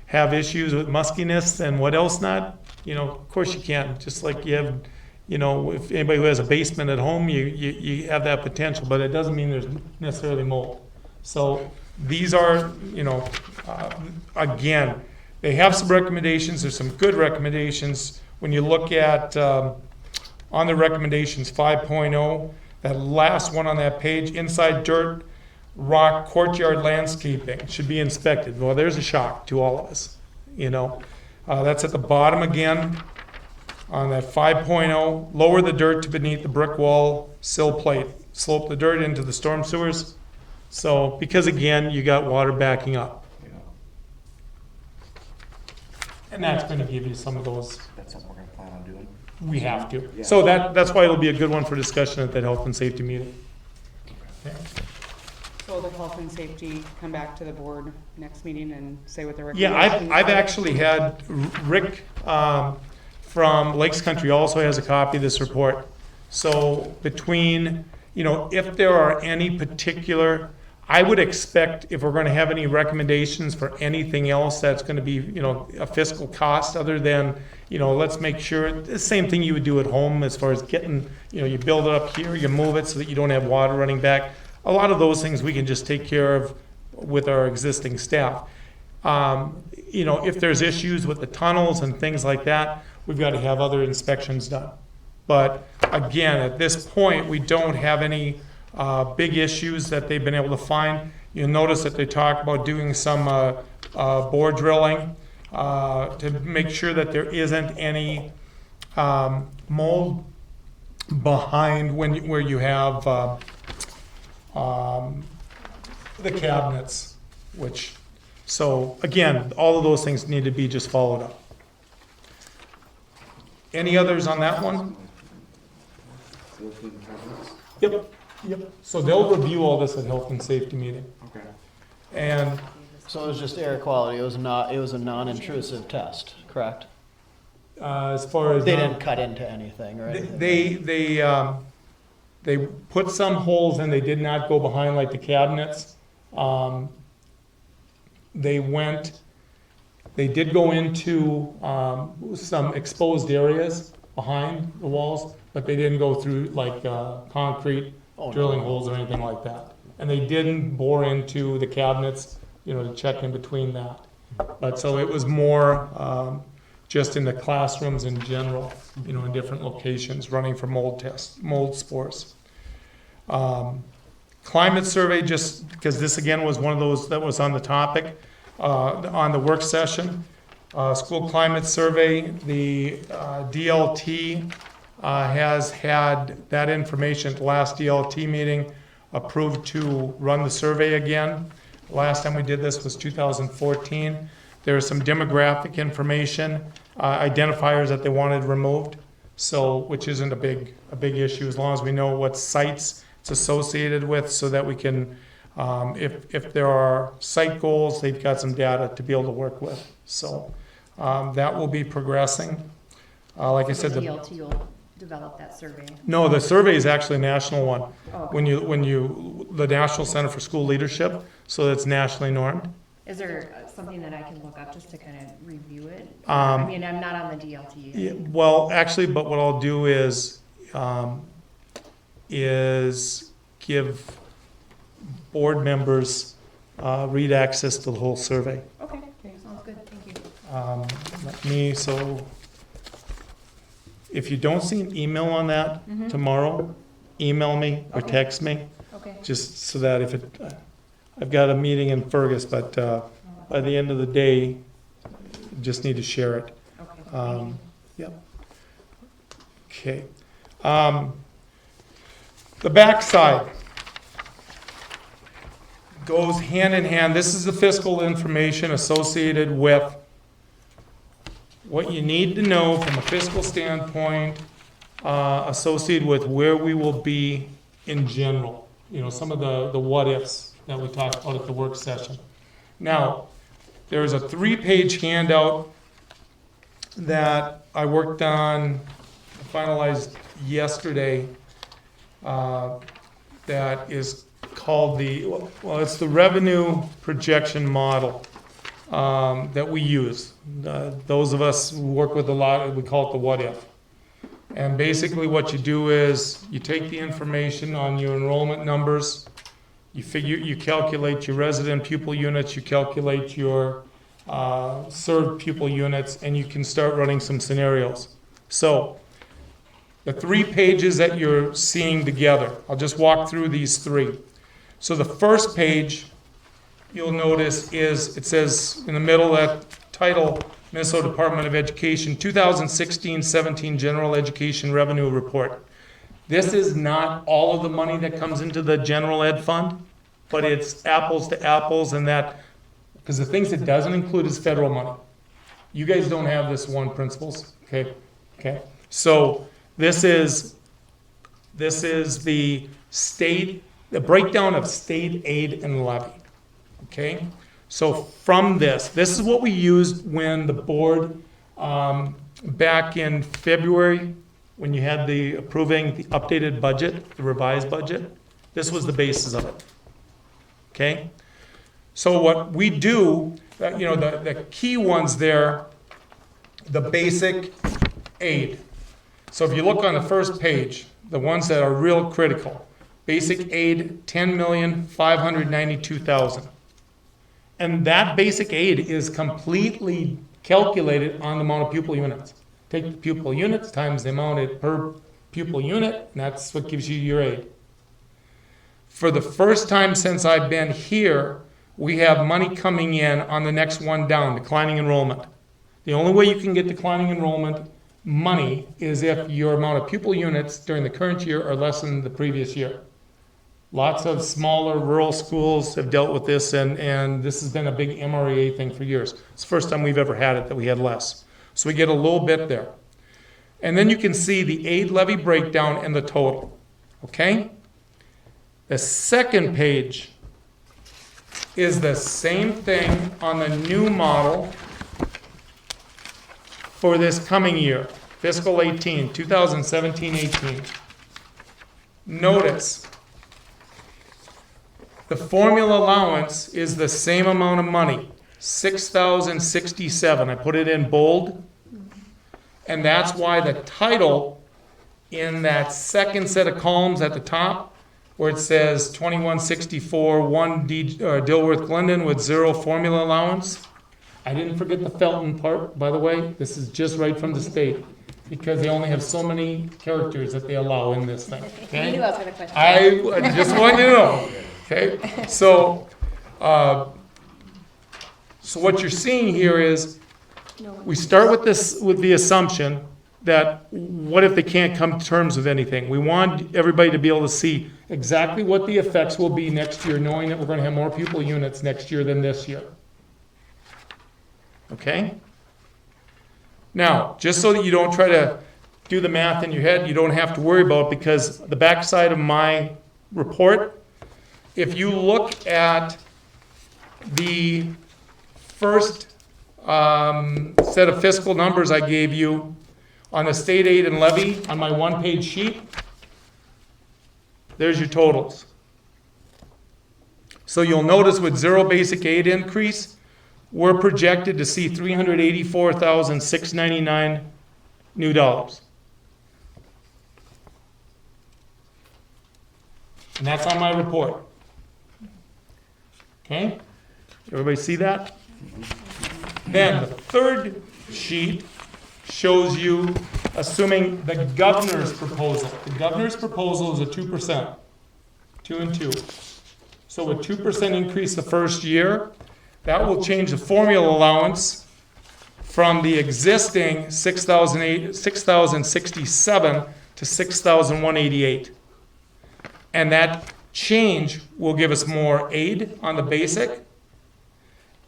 have issues with muskiness and what else not? Of course you can. Just like you have, if anybody who has a basement at home, you have that potential, but it doesn't mean there's necessarily mold. So these are, again, they have some recommendations. There's some good recommendations. When you look at, on the recommendations 5.0, that last one on that page, inside dirt, rock, courtyard landscaping should be inspected. Well, there's a shock to all of us. you know. That's at the bottom again, on that 5.0, lower the dirt to beneath the brick wall sill plate, slope the dirt into the storm sewers. So, because again, you got water backing up. And that's gonna give you some of those, That's something we're gonna plan on doing. we have to. So that's why it'll be a good one for discussion at that health and safety meeting. Okay. So the health and safety come back to the board next meeting and say what their Yeah, recommendations I've are? actually had Rick from Lakes Country also has a copy of this report. So between, you know, if there are any particular, I would expect if we're gonna have any recommendations for anything else that's gonna be, you know, a fiscal cost other than, you know, let's make sure, the same thing you would do at home as far as getting, you know, you build it up here, you move it so that you don't have water running back. A lot of those things we can just take care of with our existing staff. You know, if there's issues with the tunnels and things like that, we've got to have other inspections done. But again, at this point, we don't have any big issues that they've been able to find. You'll notice that they talk about doing some bore drilling to make sure that there isn't any mold behind where you have the cabinets, which, so again, all of those things need to be just followed up. Any others on that one? Yep, yep. So they'll review all this at health and safety meeting. Okay. And So it was just air quality, it was a non-intrusive test, correct? as far as. They didn't cut into anything, right? They put some holes in, they did not go behind like the cabinets. They did go into some exposed areas behind the walls, but they didn't go through like concrete drilling holes or anything like that. And they didn't bore into the cabinets, you know, to check in between that. But so it was more just in the classrooms in general, you know, in different locations, running for mold tests, mold spores. Climate survey, just because this again was one of those that was on the topic on the work session. School climate survey, the DLT has had that information at the last DLT meeting approved to run the survey again. Last time we did this was 2014. There is some demographic information, identifiers that they wanted removed, so which isn't a big issue as long as we know what sites it's associated with, so that we can, if there are site goals, they've got some data to be able to work with. So that will be progressing. Like I said, The DLT will develop that survey. no, the survey is actually a national one. Oh. When you the National Center for School Leadership, so that's nationally normed. Is there something that I can look up just to kind of review it? Um, I mean, I'm not on the DLT. Yeah, well, actually, but what I'll do is give board members read access to the whole survey. Okay, sounds good, thank you. Let me, so if you don't see an email on that tomorrow, email me or Okay. text me, Okay. just so that if it, I've got a meeting in Fergus, but by the end of the day, just need to share it. Okay, thank you. Yep. Okay. The backside goes hand in hand. This is the fiscal information associated with what you need to know from a fiscal standpoint, associated with where we will be in general. You know, some of the what-ifs that we talked about at the work session. Now, there's a 3-page handout that I worked on, finalized yesterday, that is called it's the revenue projection model that we use. Those of us who work with a lot, we call it the what if. And basically what you do is you take the information on your enrollment numbers, you calculate your resident pupil units, you calculate your served pupil units, and you can start running some scenarios. So the 3 pages that you're seeing together, I'll just walk through these 3. So the first page, you'll notice it says in the middle that title, Minnesota Department of Education 2016-17 General Education Revenue Report. This is not all of the money that comes into the general ed fund, but it's apples to apples, and that, because the things it doesn't include is federal money. You guys don't have this one principles, okay? Okay. So this is the breakdown of state aid and levy. Okay. So from this is what we used when the board, back in February, when you had the approving the updated budget, the revised budget. This was the basis of it. Okay. So what we do, the key ones there, the basic aid. So if you look on the first page, the ones that are real critical, basic aid, 10,592,000. And that basic aid is completely calculated on the amount of pupil units. Take the pupil units times the amount per pupil unit, and that's what gives you your aid. For the first time since I've been here, we have money coming in on the next one down, declining enrollment. The only way you can get declining enrollment money is if your amount of pupil units during the current year are less than the previous year. Lots of smaller rural schools have dealt with this, and this has been a big MREA thing for years. It's the first time we've ever had it that we had less. So we get a little bit there. And then you can see the aid levy breakdown and the total. Okay? The second page is the same thing on the new model for this coming year, fiscal 18, 2017-18. Notice, the formula allowance is the same amount of money, $6,067. I put it in bold. And that's why the title in that second set of columns at the top, where it says 2164, 1 Dilworth Glendon with 0 formula allowance. I didn't forget the Felton part, by the way. This is just right from the state, because they only have so many characters that they allow in this thing. Okay? You knew I was going to question. I just want you to know. Okay, so what you're seeing here is we start with this with the assumption that what if they can't come to terms with anything? We want everybody to be able to see exactly what the effects will be next year, knowing that we're going to have more pupil units next year than this year. Okay? Now, just so that you don't try to do the math in your head, you don't have to worry about it, because the backside of my report, if you look at the first set of fiscal numbers I gave you on the state aid and levy on my one-page sheet, there's your totals. So you'll notice with 0 basic aid increase, we're projected to see $384,699 new dollars. And that's on my report. Okay? Everybody see that? Then the third sheet shows you, assuming the governor's proposal. The governor's proposal is a 2%, 2 and 2. So a 2% increase the first year, that will change the formula allowance from the existing 6,067 to 6,188. And that change will give us more aid on the basic.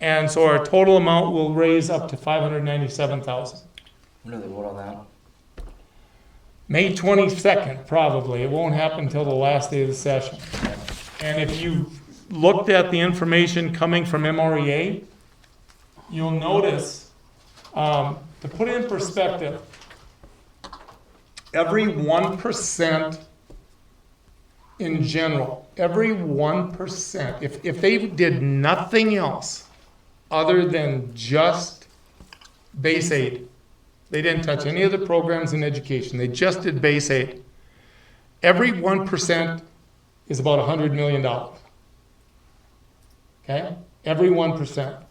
And so our total amount will raise up to $597,000. When do they vote on that? May 22nd, probably. It won't happen until the last day of the session. And if you looked at the information coming from MREA, you'll notice, to put it in perspective, every 1% in general, every 1%, if they did nothing else other than just base aid, they didn't touch any of the programs in education, they just did base aid, every 1% is about $100 million. Okay? Every 1%.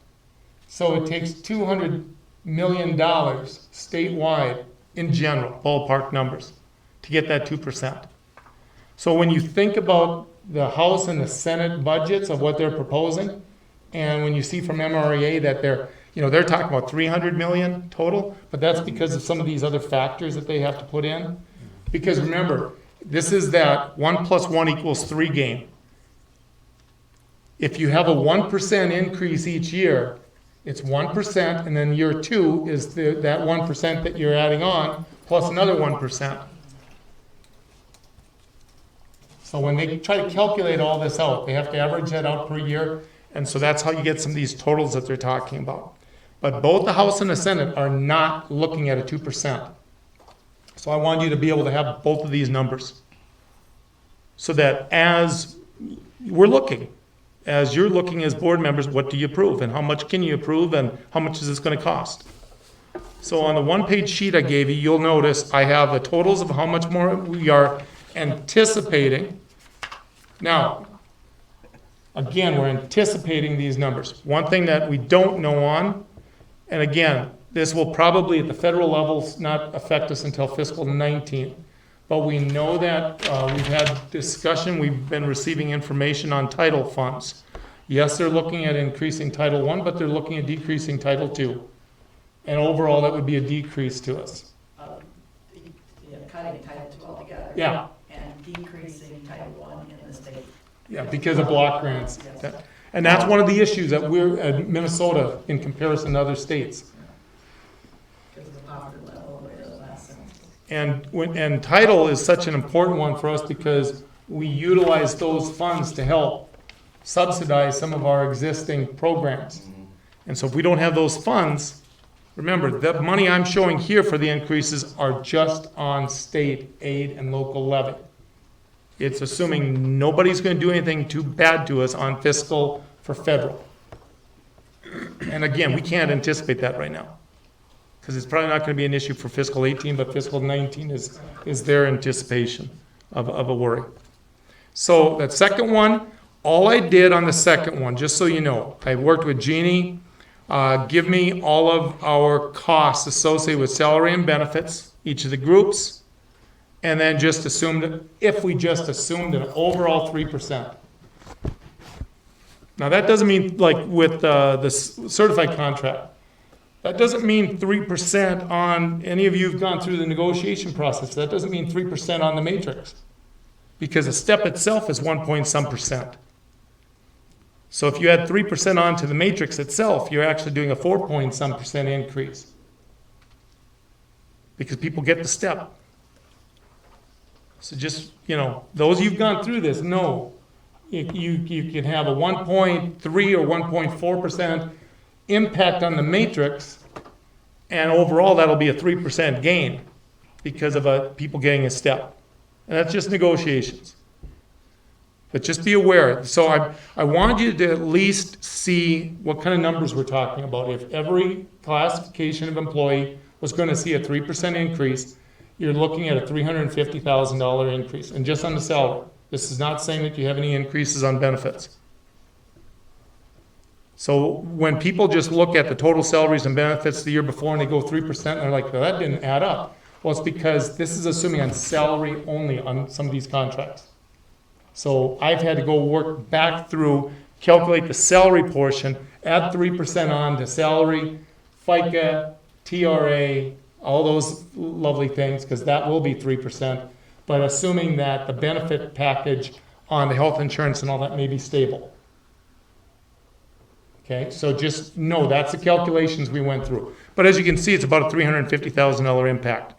So it takes $200 million statewide in general, ballpark numbers, to get that 2%. So when you think about the House and the Senate budgets of what they're proposing, and when you see from MREA that they're, You know, they're talking about 300 million total, but that's because of some of these other factors that they have to put in. Because remember, this is that 1 + 1 = 3 game. If you have a 1% increase each year, it's 1%, and then year 2 is that 1% that you're adding on, plus another 1%. So when they try to calculate all this out, they have to average that out per year, and so that's how you get some of these totals that they're talking about. But both the House and the Senate are not looking at a 2%. So I want you to be able to have both of these numbers. So that as you're looking as board members, what do you approve, and how much can you approve, and how much is this gonna cost? So on the one-page sheet I gave you, you'll notice I have the totals of how much more we are anticipating. Now, again, we're anticipating these numbers. One thing that we don't know on, and again, this will probably at the federal level not affect us until fiscal 19, but we know that we've had discussion, we've been receiving information on title funds. Yes, they're looking at increasing Title I, but they're looking at decreasing Title II. And overall, that would be a decrease to us. Cutting Title II altogether. Yeah. And decreasing Title I in the state. Yeah, because of block grants. And that's one of the issues that we're at Minnesota in comparison to other states. Because of the poverty level over the last census. And title is such an important one for us because we utilize those funds to help subsidize some of our existing programs. And so if we don't have those funds, remember, the money I'm showing here for the increases are just on state aid and local levy. It's assuming nobody's going to do anything too bad to us on fiscal for federal. And again, we can't anticipate that right now, because it's probably not going to be an issue for fiscal 18, but fiscal 19 is their anticipation of a worry. So that second one, all I did on the second one, just so you know, I worked with Jeannie, give me all of our costs associated with salary and benefits, each of the groups, and then just assumed, if we just assumed an overall 3%. Now that doesn't mean, like with the certified contract, that doesn't mean 3% on, any of you who've gone through the negotiation process, that doesn't mean 3% on the matrix. Because the step itself is 1.some%. So if you add 3% onto the matrix itself, you're actually doing a 4.some% increase. Because people get the step. So just, you know, those you've gone through this know you can have a 1.3 or 1.4% impact on the matrix, and overall that'll be a 3% gain because of people getting a step. And that's just negotiations. But just be aware. So I want you to at least see what kind of numbers we're talking about. If every classification of employee was going to see a 3% increase, you're looking at a $350,000 increase. And just on the salary. This is not saying that you have any increases on benefits. So when people just look at the total salaries and benefits the year before and they go 3%, and they're like, well, that didn't add up. Well, it's because this is assuming on salary only on some of these contracts. So I've had to go work back through, calculate the salary portion, add 3% on to salary, FICA, TRA, all those lovely things, because that will be 3%. But assuming that the benefit package on the health insurance and all that may be stable. Okay, so just know that's the calculations we went through. But as you can see, it's about a $350,000 impact.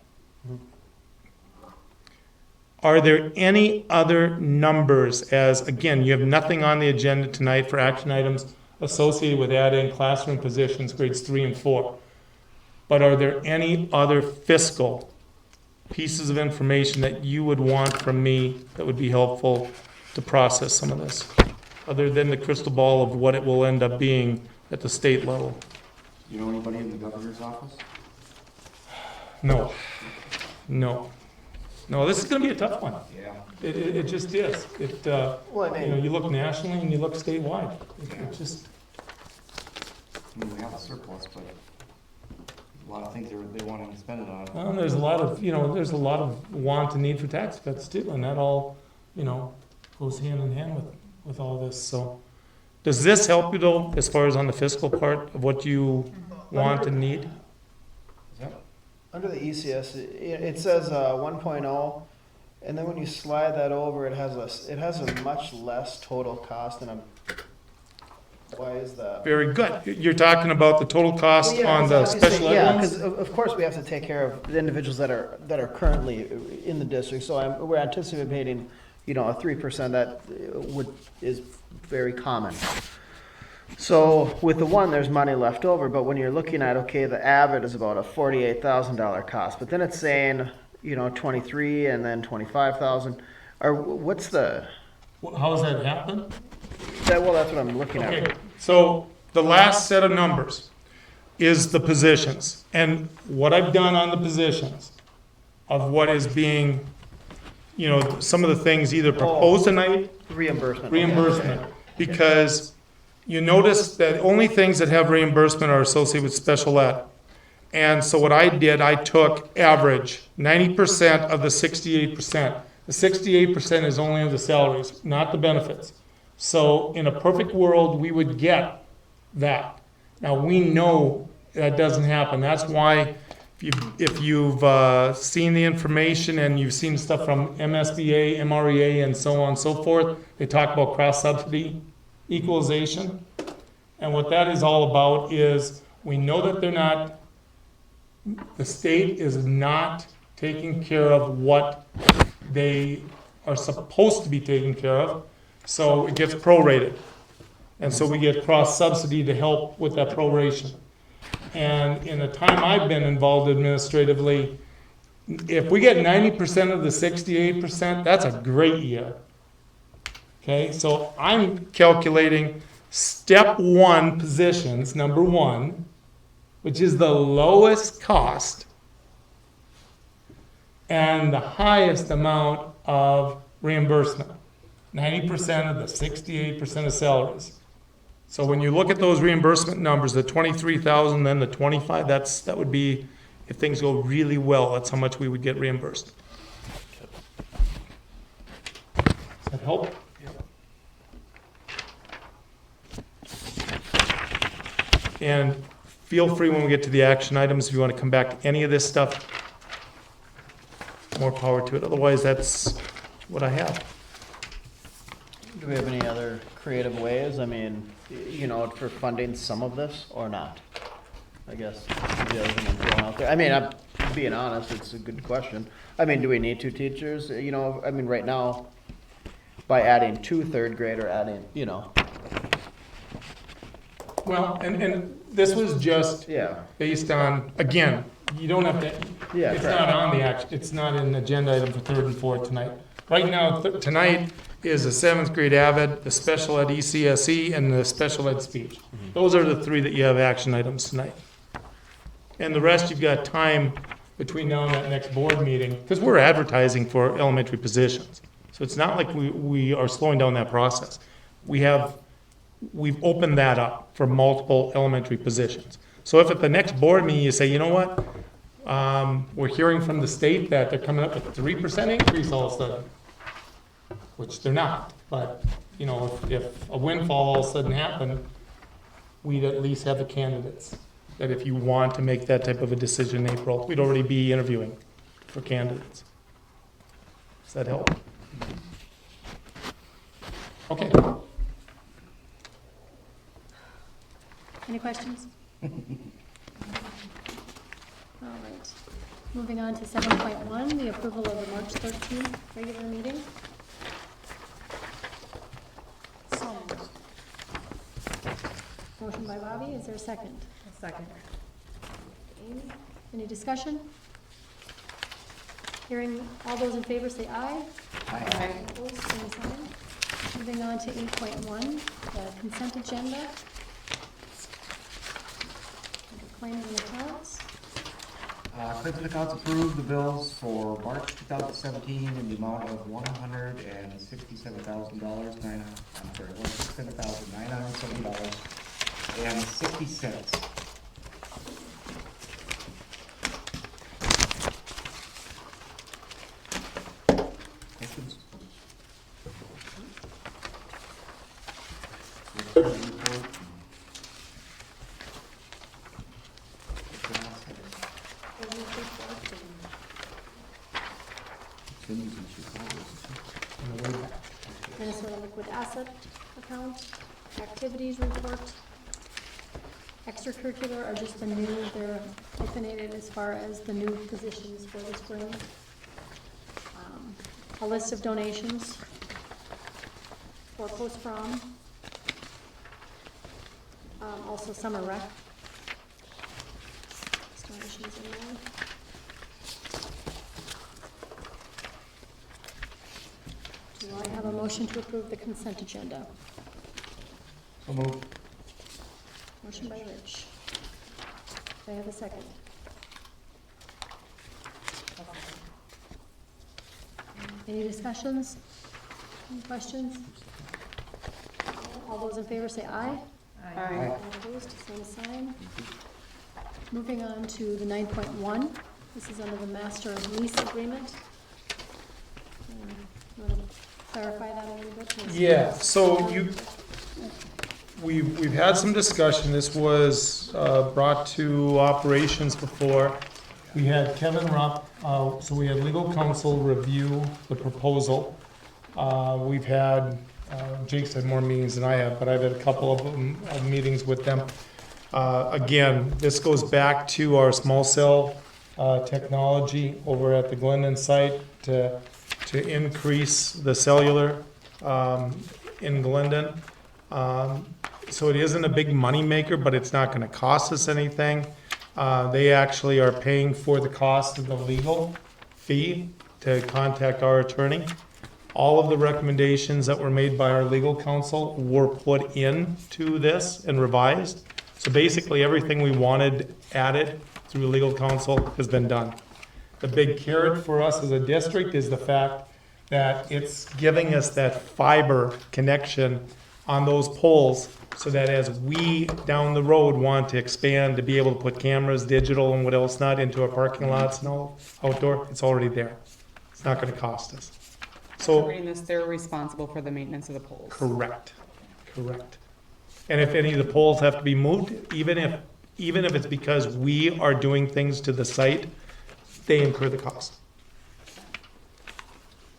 Are there any other numbers, as again, you have nothing on the agenda tonight for action items associated with adding classroom positions, grades 3 and 4. But are there any other fiscal pieces of information that you would want from me that would be helpful to process some of this, other than the crystal ball of what it will end up being at the state level? You know anybody in the governor's office? No. No, this is going to be a tough one. Yeah. It just is. Well, I mean- You know, you look nationally and you look statewide. It just, I mean, we have a surplus, but a lot of things they want to spend it on. well, there's a lot of want and need for tax cuts too, and that all, you know, goes hand in hand with all this. So Does this help you though, as far as on the fiscal part of what you want and need? Under the ECS, it says 1.0, and then when you slide that over, it has a much less total cost than a. Why is that? Very good. You're talking about the total cost Well, yeah, on the 'cause obviously- special ed Yeah, ones? because of course we have to take care of the individuals that are currently in the district. So we're anticipating, a 3% that is very common. So with the one, there's money left over, but when you're looking at, okay, the Avid is about a $48,000 cost, but then it's saying, 23 and then 25,000. Or what's the? How does that happen? Well, that's what I'm looking at. Okay, so the last set of numbers is the positions. And what I've done on the positions of what is being, some of the things either proposed tonight, Reimbursement. because you notice that only things that have reimbursement are associated with special ed. And so what I did, I took average, 90% of the 68%. The 68% is only of the salaries, not the benefits. So in a perfect world, we would get that. Now, we know that doesn't happen. That's why if you've seen the information and you've seen stuff from MSBA, MREA, and so on and so forth, they talk about cross-subsidy equalization. And what that is all about is we know that the state is not taking care of what they are supposed to be taking care of. So it gets prorated. And so we get cross-subsidy to help with that proration. And in the time I've been involved administratively, if we get 90% of the 68%, that's a great year. Okay, so I'm calculating step one positions, number one, which is the lowest cost and the highest amount of reimbursement. 90% of the 68% of salaries. So when you look at those reimbursement numbers, the 23,000, then the 25, that would be, if things go really well, that's how much we would get reimbursed. Does that help? And feel free when we get to the action items, if you want to come back to any of this stuff, more power to it. Otherwise, that's what I have. Do we have any other creative ways? I mean, for funding some of this or not? I guess out there. I mean, I'm being honest. It's a good question. I mean, do we need 2 teachers? Right now, by adding 2 third grade or adding, Well, and this was just based on, again, you don't have to, it's not on the action, it's not an agenda item for 3rd and 4th tonight. Right now, tonight is the 7th grade AVID, the special ed ECSE, and the special ed speech. Those are the 3 that you have action items tonight. And the rest, you've got time between now and that next board meeting, because we're advertising for elementary positions. So it's not like we are slowing down that process. We've opened that up for multiple elementary positions. So if at the next board meeting you say, you know what, we're hearing from the state that they're coming up with a 3% increase all of a sudden, which they're not, but if a windfall all of a sudden happened, we'd at least have the candidates. That if you want to make that type of a decision in April, we'd already be interviewing for candidates. Does that help? Okay. Any questions? All right. Moving on to 7.1, the approval of the March 13th regular meeting. So, motion by Bobby, is there a second? A second. Amy, any discussion? Hearing all those in favor say aye. Aye. Opposed, same sign. Moving on to 8.1, the consent agenda. Claims and accounts. Claims and accounts approved the bills for March 2017 in the amount of $167,000, $167,970.60. Minnesota Liquid Asset Account, activities report. Extracurricular are just the new, they're hyphenated as far as the new positions for the spring. A list of donations for post-prom. Also summer rec. Donations in there. Do I have a motion to approve the consent agenda? So moved. Motion by Rich. Do I have a second? Any discussions? Any questions? All those in favor say aye. Aye. All opposed, same sign. Moving on to the 9.1. This is under the master lease agreement. You want to clarify that a little bit? please? Yeah, so we've had some discussion. This was brought to operations before. We had Kevin Rupp, so we had legal counsel review the proposal. We've had, Jake's had more meetings than I have, but I've had a couple of meetings with them. Again, this goes back to our small cell technology over at the Glendon site to increase the cellular in Glendon. So it isn't a big money maker, but it's not going to cost us anything. They actually are paying for the cost of the legal fee to contact our attorney. All of the recommendations that were made by our legal counsel were put into this and revised. So basically, everything we wanted added through legal counsel has been done. The big carrot for us as a district is the fact that it's giving us that fiber connection on those poles so that as we down the road want to expand to be able to put cameras, digital and what else not into our parking lots and all outdoor, it's already there. It's not going to cost us. So So, reading this, they're responsible for the maintenance of the poles. correct. And if any of the poles have to be moved, even if it's because we are doing things to the site, they incur the cost.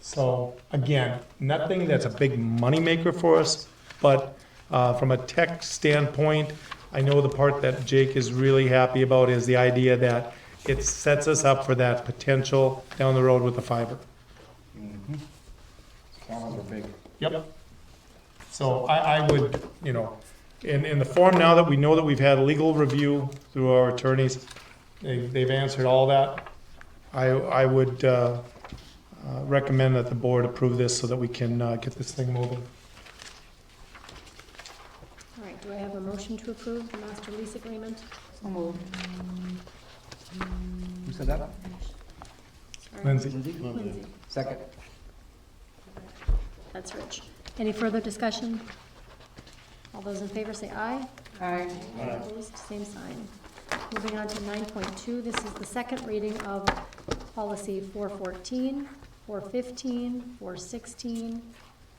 So again, nothing that's a big moneymaker for us, but from a tech standpoint, I know the part that Jake is really happy about is the idea that it sets us up for that potential down the road with the fiber. Cameras are big. Yep. So I would, in the form now that we know that we've had a legal review through our attorneys, they've answered all that. I would recommend that the board approve this so that we can get this thing moving. All right, do I have a motion to approve the master lease agreement? So moved. Who said that? Sorry. Lindsay? Lindsay, Second. that's Rich. Any further discussion? All those in favor say aye. Aye. All opposed, same sign. Moving on to 9.2, this is the second reading of policy 414, 415, 416,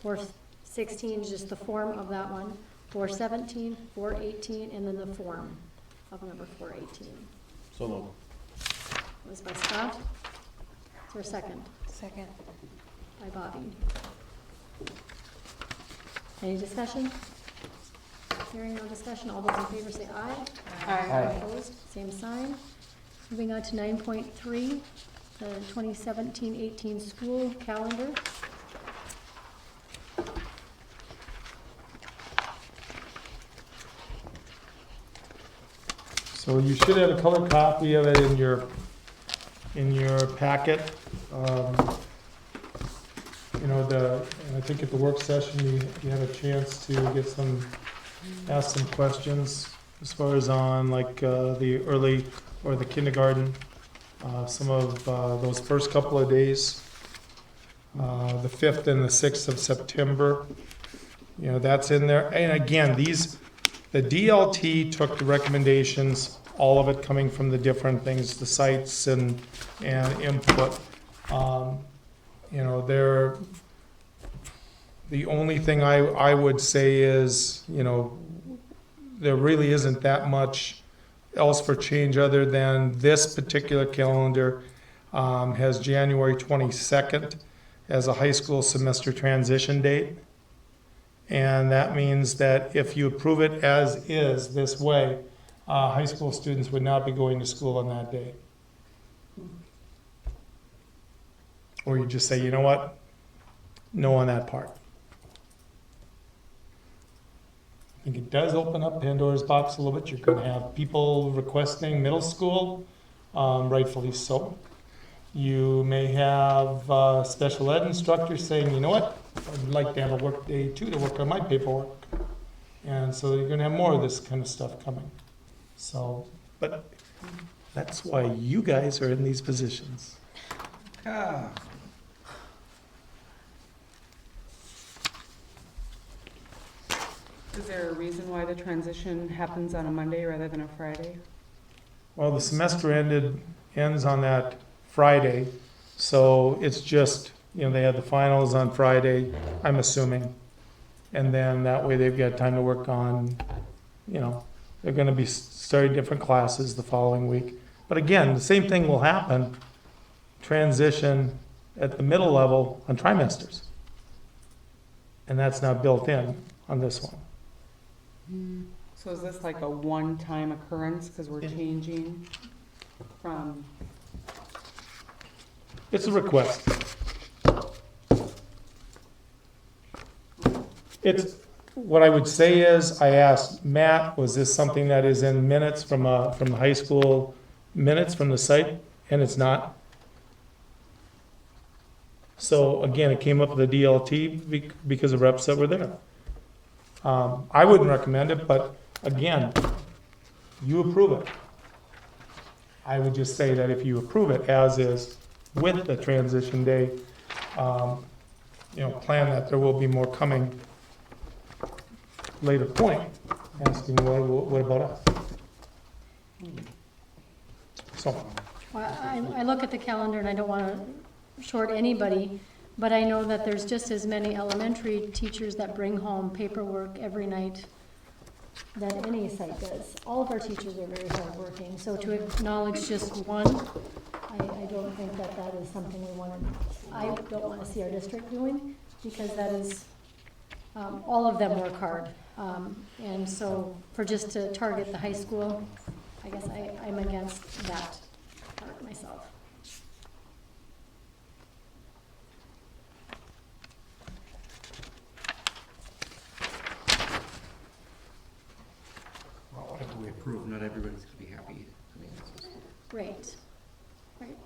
416 is just the form of that one, 417, 418, and then the form of number 418. So moved. Was by Scott. Is there a second? Second. By Bobby. Any discussion? Hearing no discussion, all those in favor say aye. Aye. Opposed, same sign. Moving on to 9.3, the 2017-18 school calendar. So you should have a color copy of it in your packet. And I think at the work session, you had a chance to ask some questions as far as on like the early or the kindergarten, some of those first couple of days, the 5th and the 6th of September. That's in there. And again, the DLT took the recommendations, all of it coming from the different things, the sites and input. The only thing I would say is, you know, there really isn't that much else for change other than this particular calendar has January 22nd as a high school semester transition date. And that means that if you approve it as is this way, high school students would not be going to school on that day. Or you just say, you know what? No on that part. I think it does open up Pandora's box a little bit. You're going to have people requesting middle school, rightfully so. You may have special ed instructors saying, you know what? I'd like to have a work day too to work on my paperwork. And so you're going to have more of this kind of stuff coming. So, but that's why you guys are in these positions. Ah. Is there a reason why the transition happens on a Monday rather than a Friday? Well, the semester ends on that Friday, so it's just, you know, they had the finals on Friday, I'm assuming. And then that way they've got time to work on, you know, they're gonna be starting different classes the following week. But again, the same thing will happen, transition at the middle level on trimesters. And that's not built in on this one. So is this like a one-time occurrence because we're changing from? It's a request. It's, what I would say is, I asked Matt, was this something that is in minutes from the high school minutes from the site? And it's not. So again, it came up with the DLT because of reps that were there. I wouldn't recommend it, but again, you approve it. I would just say that if you approve it as is with the transition day, you know, plan that there will be more coming later point, asking what about us? So, Well, I look at the calendar and I don't want to short anybody, but I know that there's just as many elementary teachers that bring home paperwork every night that any site does. All of our teachers are very hardworking, so to acknowledge just one, I don't think that that is something I don't want to see our district doing, because that is, all of them work hard. And so for just to target the high school, I guess I'm against that part myself. Well, whatever we approve, not everybody's gonna be happy. I mean, it's just- Right, right.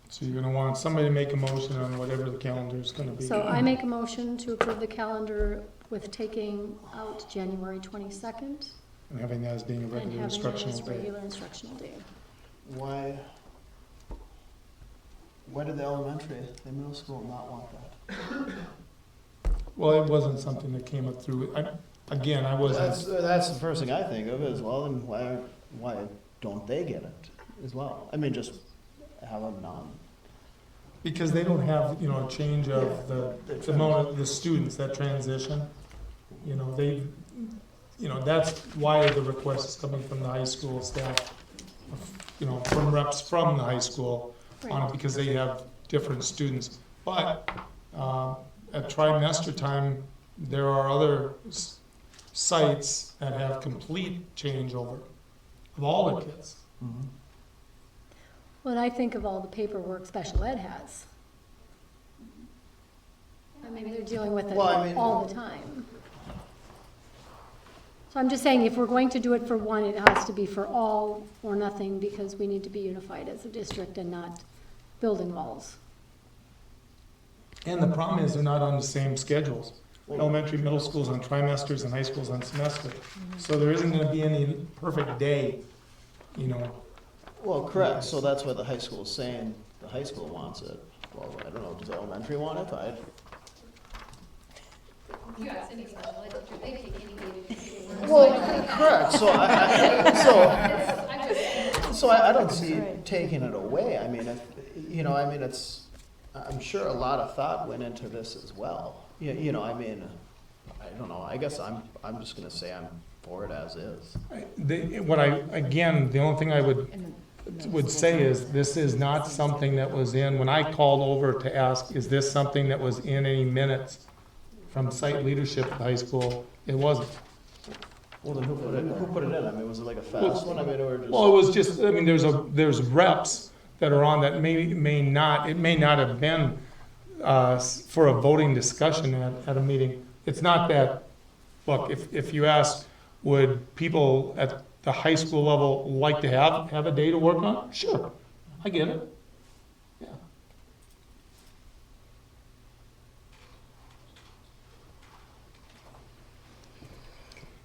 so you're gonna want somebody to make a motion on whatever the calendar is gonna be. So I make a motion to approve the calendar with taking out January 22nd And having that as being a and regular having it instructional as day. regular instructional day. Why did the elementary, the middle school not want that? Well, it wasn't something that came up through, again, I wasn't, That's the first thing I think of is, well, then why don't they get it as well? I mean, just have a because they don't have, you know, a change of the amount of the students that transition. You know, that's why the request is coming from the high school staff, you know, from reps from the high school on it, because they have different students. But at trimester time, there are other sites that have complete changeover of all the kids. Well, I think of all the paperwork special ed has. I mean, they're dealing with it Well, I mean- all the time. So I'm just saying, if we're going to do it for one, it has to be for all or nothing, because we need to be unified as a district and not building walls. And the problem is they're not on the same schedules. Elementary, middle schools on trimesters and high schools on semester. So there isn't gonna be any perfect day, you know. Well, correct, so that's why the high school is saying the high school wants it. Well, I don't know, does elementary want it? You ask any special ed teacher, they take any day. Well, correct, so I don't see taking it away. I mean, I'm sure a lot of thought went into this as well. Yeah, you know, I mean, I don't know, I guess I'm just gonna say I'm for it as is. The only thing I would say is, this is not something that was in, when I called over to ask, is this something that was in any minutes from site leadership at the high school? It wasn't. Well, then who put it in? I mean, was it like a fast one? I mean, or just? Well, it was just, I mean, there's reps that are on that may not have been, for a voting discussion at a meeting. It's not that, look, if you ask, would people at the high school level like to have a day to work on? Sure, I get it. Yeah.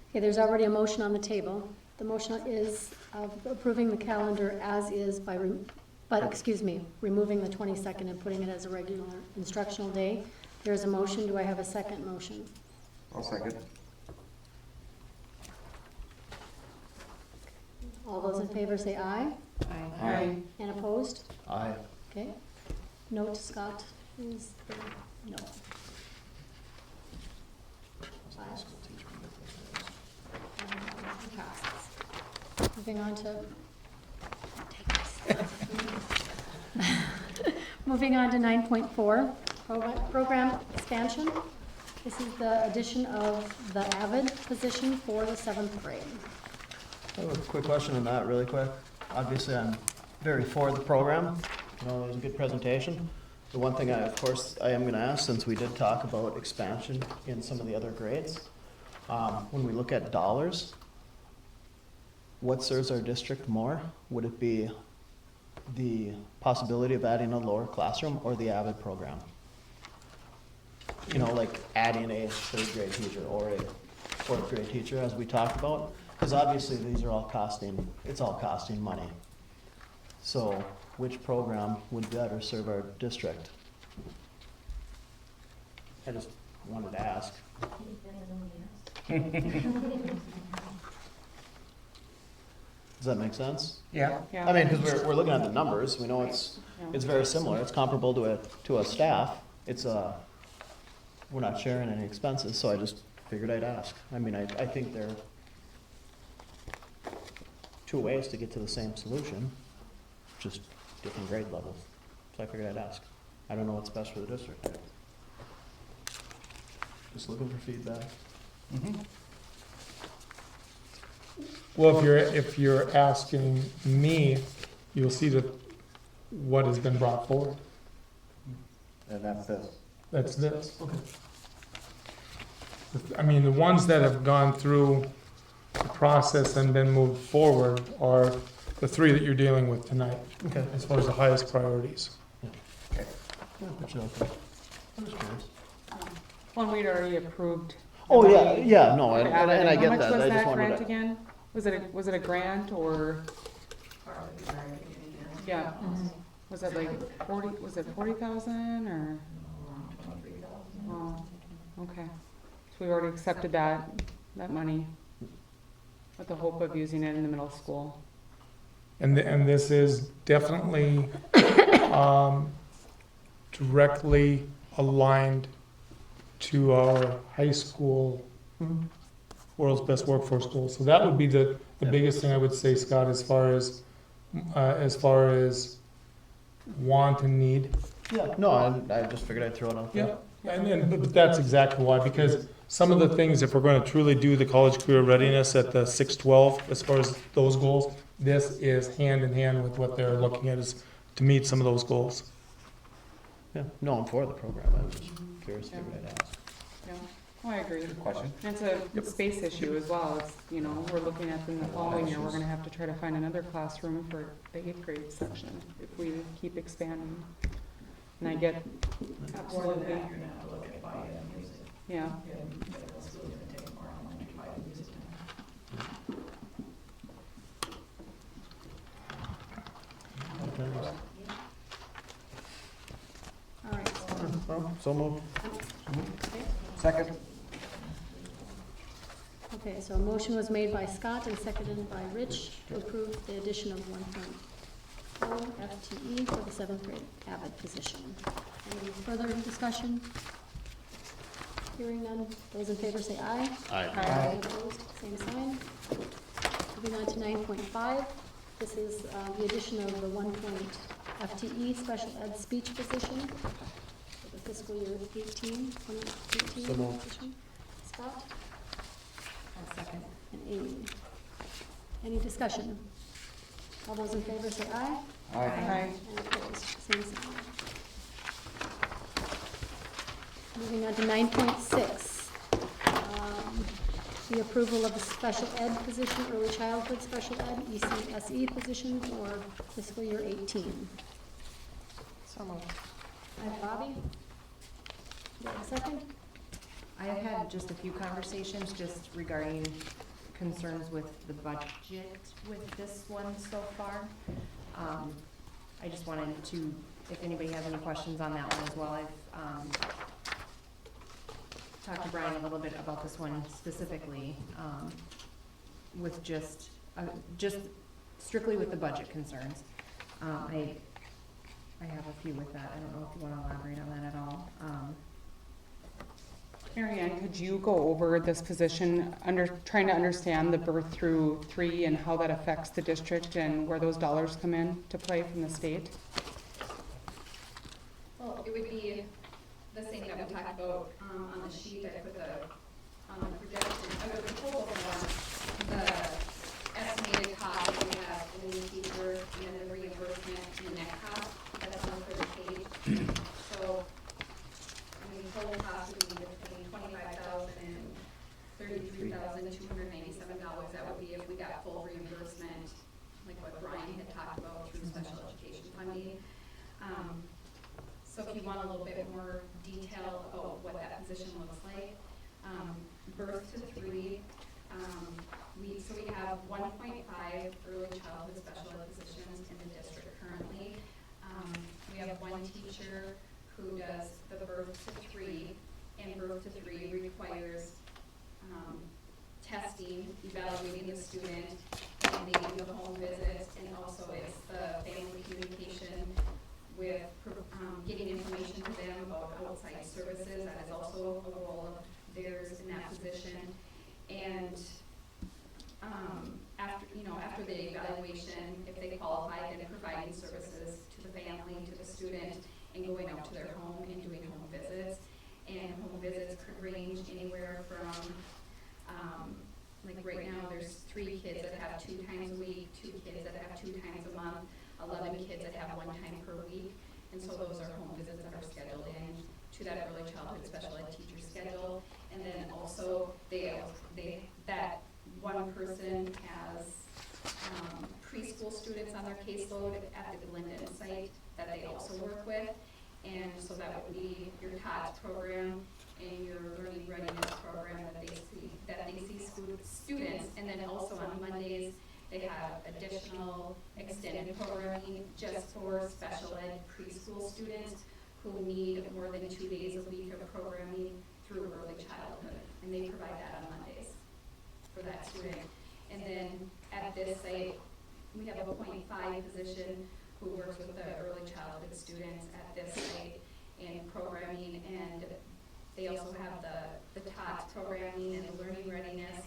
Okay, there's already a motion on the table. The motion is approving the calendar as is removing the 22nd and putting it as a regular instructional day. There's a motion. Do I have a second motion? I'll second. All those in favor say aye. Aye. And opposed? Aye. Okay. Note, Scott, is the no. Five. Passes. Moving on to. Moving on to 9.4, program expansion. This is the addition of the AVID position for the 7th grade. I have a quick question on that, really quick. Obviously, I'm very for the program. You know, it was a good presentation. The one thing of course, I am gonna ask, since we did talk about expansion in some of the other grades, when we look at dollars, what serves our district more? Would it be the possibility of adding a lower classroom or the AVID program? You know, like adding a 3rd grade teacher or a 4th grade teacher, as we talked about. Because obviously these are all it's all costing money. So which program would better serve our district? I just wanted to ask. Does that make sense? Yeah. Yeah. I mean, because we're looking at the numbers, we know it's very similar, it's comparable to a staff. It's we're not sharing any expenses, so I just figured I'd ask. I mean, I think there are 2 ways to get to the same solution, just different grade levels. So I figured I'd ask. I don't know what's best for the district. Just looking for feedback. Well, if you're asking me, you'll see what has been brought forward. And that's this. That's this. Okay. I mean, the ones that have gone through the process and been moved forward are the 3 that you're dealing with tonight. Okay. As far as the highest priorities. Yeah, but you're okay. I'm just curious. One we'd already approved. Oh, yeah, no, for and AVID. I get How that. much I was just that wanted grant to. again? Was it a grant or, yeah, was it like 40,000 or? Oh, okay. So we've already accepted that money with the hope of using it in the middle school. And this is definitely directly aligned to our high school, world's best workforce goal. So that would be the biggest thing I would say, Scott, as far as want and need. Yeah, no, I just figured I'd throw it out there. Yeah, but that's exactly why, because some of the things, if we're going to truly do the college career readiness at the 612, as far as those goals, this is hand in hand with what they're looking at, is to meet some of those goals. Yeah, no, I'm for the program. I was just curious, figured I'd ask. Yeah, oh, I agree. Good question. And it's a space issue as well. It's, you know, we're looking at in the following year, we're gonna have to try to find another classroom for the 8th grade section if we keep expanding. And I get absolutely, yeah. All right. So moved. Second. Okay, so a motion was made by Scott and seconded by Rich to approve the addition of 1.4 FTE for the 7th grade AVID position. Any further discussion? Hearing none, those in favor say aye. Aye. Opposed, same sign. Moving on to 9.5, this is the addition of the 1 point FTE special ed speech position for the fiscal year 2018. So moved. Position. Scott I'll second. and Amy. Any discussion? All those in favor say aye. Aye. And opposed, same sign. Moving on to 9.6, the approval of the special ed position, early childhood special ed, ECSE position for fiscal year 18. So moved. I have Bobby. Do I have a second? I have had just a few conversations just regarding concerns with the budget with this one so far. I just wanted to, if anybody has any questions on that one as well, I've talked to Brian a little bit about this one specifically, with just strictly with the budget concerns. I have a few with that. I don't know if you want to elaborate on that at all. Mary Ann, could you go over this position, trying to understand the birth through 3 and how that affects the district and where those dollars come in to play from the state? Well, it would be the same that we talked about on the sheet. I put on the projection, the total one, the estimated cost that we have in the teacher and then the reimbursement and the net cost. That's on the third page. So, I mean, total cost would be between $25,000 and $33,297. That would be if we got full reimbursement, like what Brian had talked about through special education funding. So if you want a little bit more detail about what that position looks like, birth to 3, we have 1.5 early childhood special ed positions in the district currently. We have 1 teacher who does the birth to 3, and birth to 3 requires testing, evaluating the student, and they do the home visits, and also it's the family communication with getting information to them about outside services. That is also a role of theirs in that position. And after the evaluation, if they qualify, then providing services to the family, to the student, and going out to their home and doing home visits. And home visits could range anywhere from, like right now, there's 3 kids that have 2 times a week, 2 kids that have 2 times a month, 11 kids that have 1 time per week. And so those are home visits that are scheduled in to that early childhood special ed teacher schedule. And then also that one person has preschool students on their caseload at the Glendon site that they also work with. And so that would be your TOTS program and your learning readiness program that they see students. And then also on Mondays, they have additional extended programming just for special ed preschool students who need more than 2 days a week of programming through early childhood. And they provide that on Mondays for that student. And then at this site, we have a 0.5 position who works with the early childhood students at this site in programming, and they also have the TOTS programming and the learning readiness.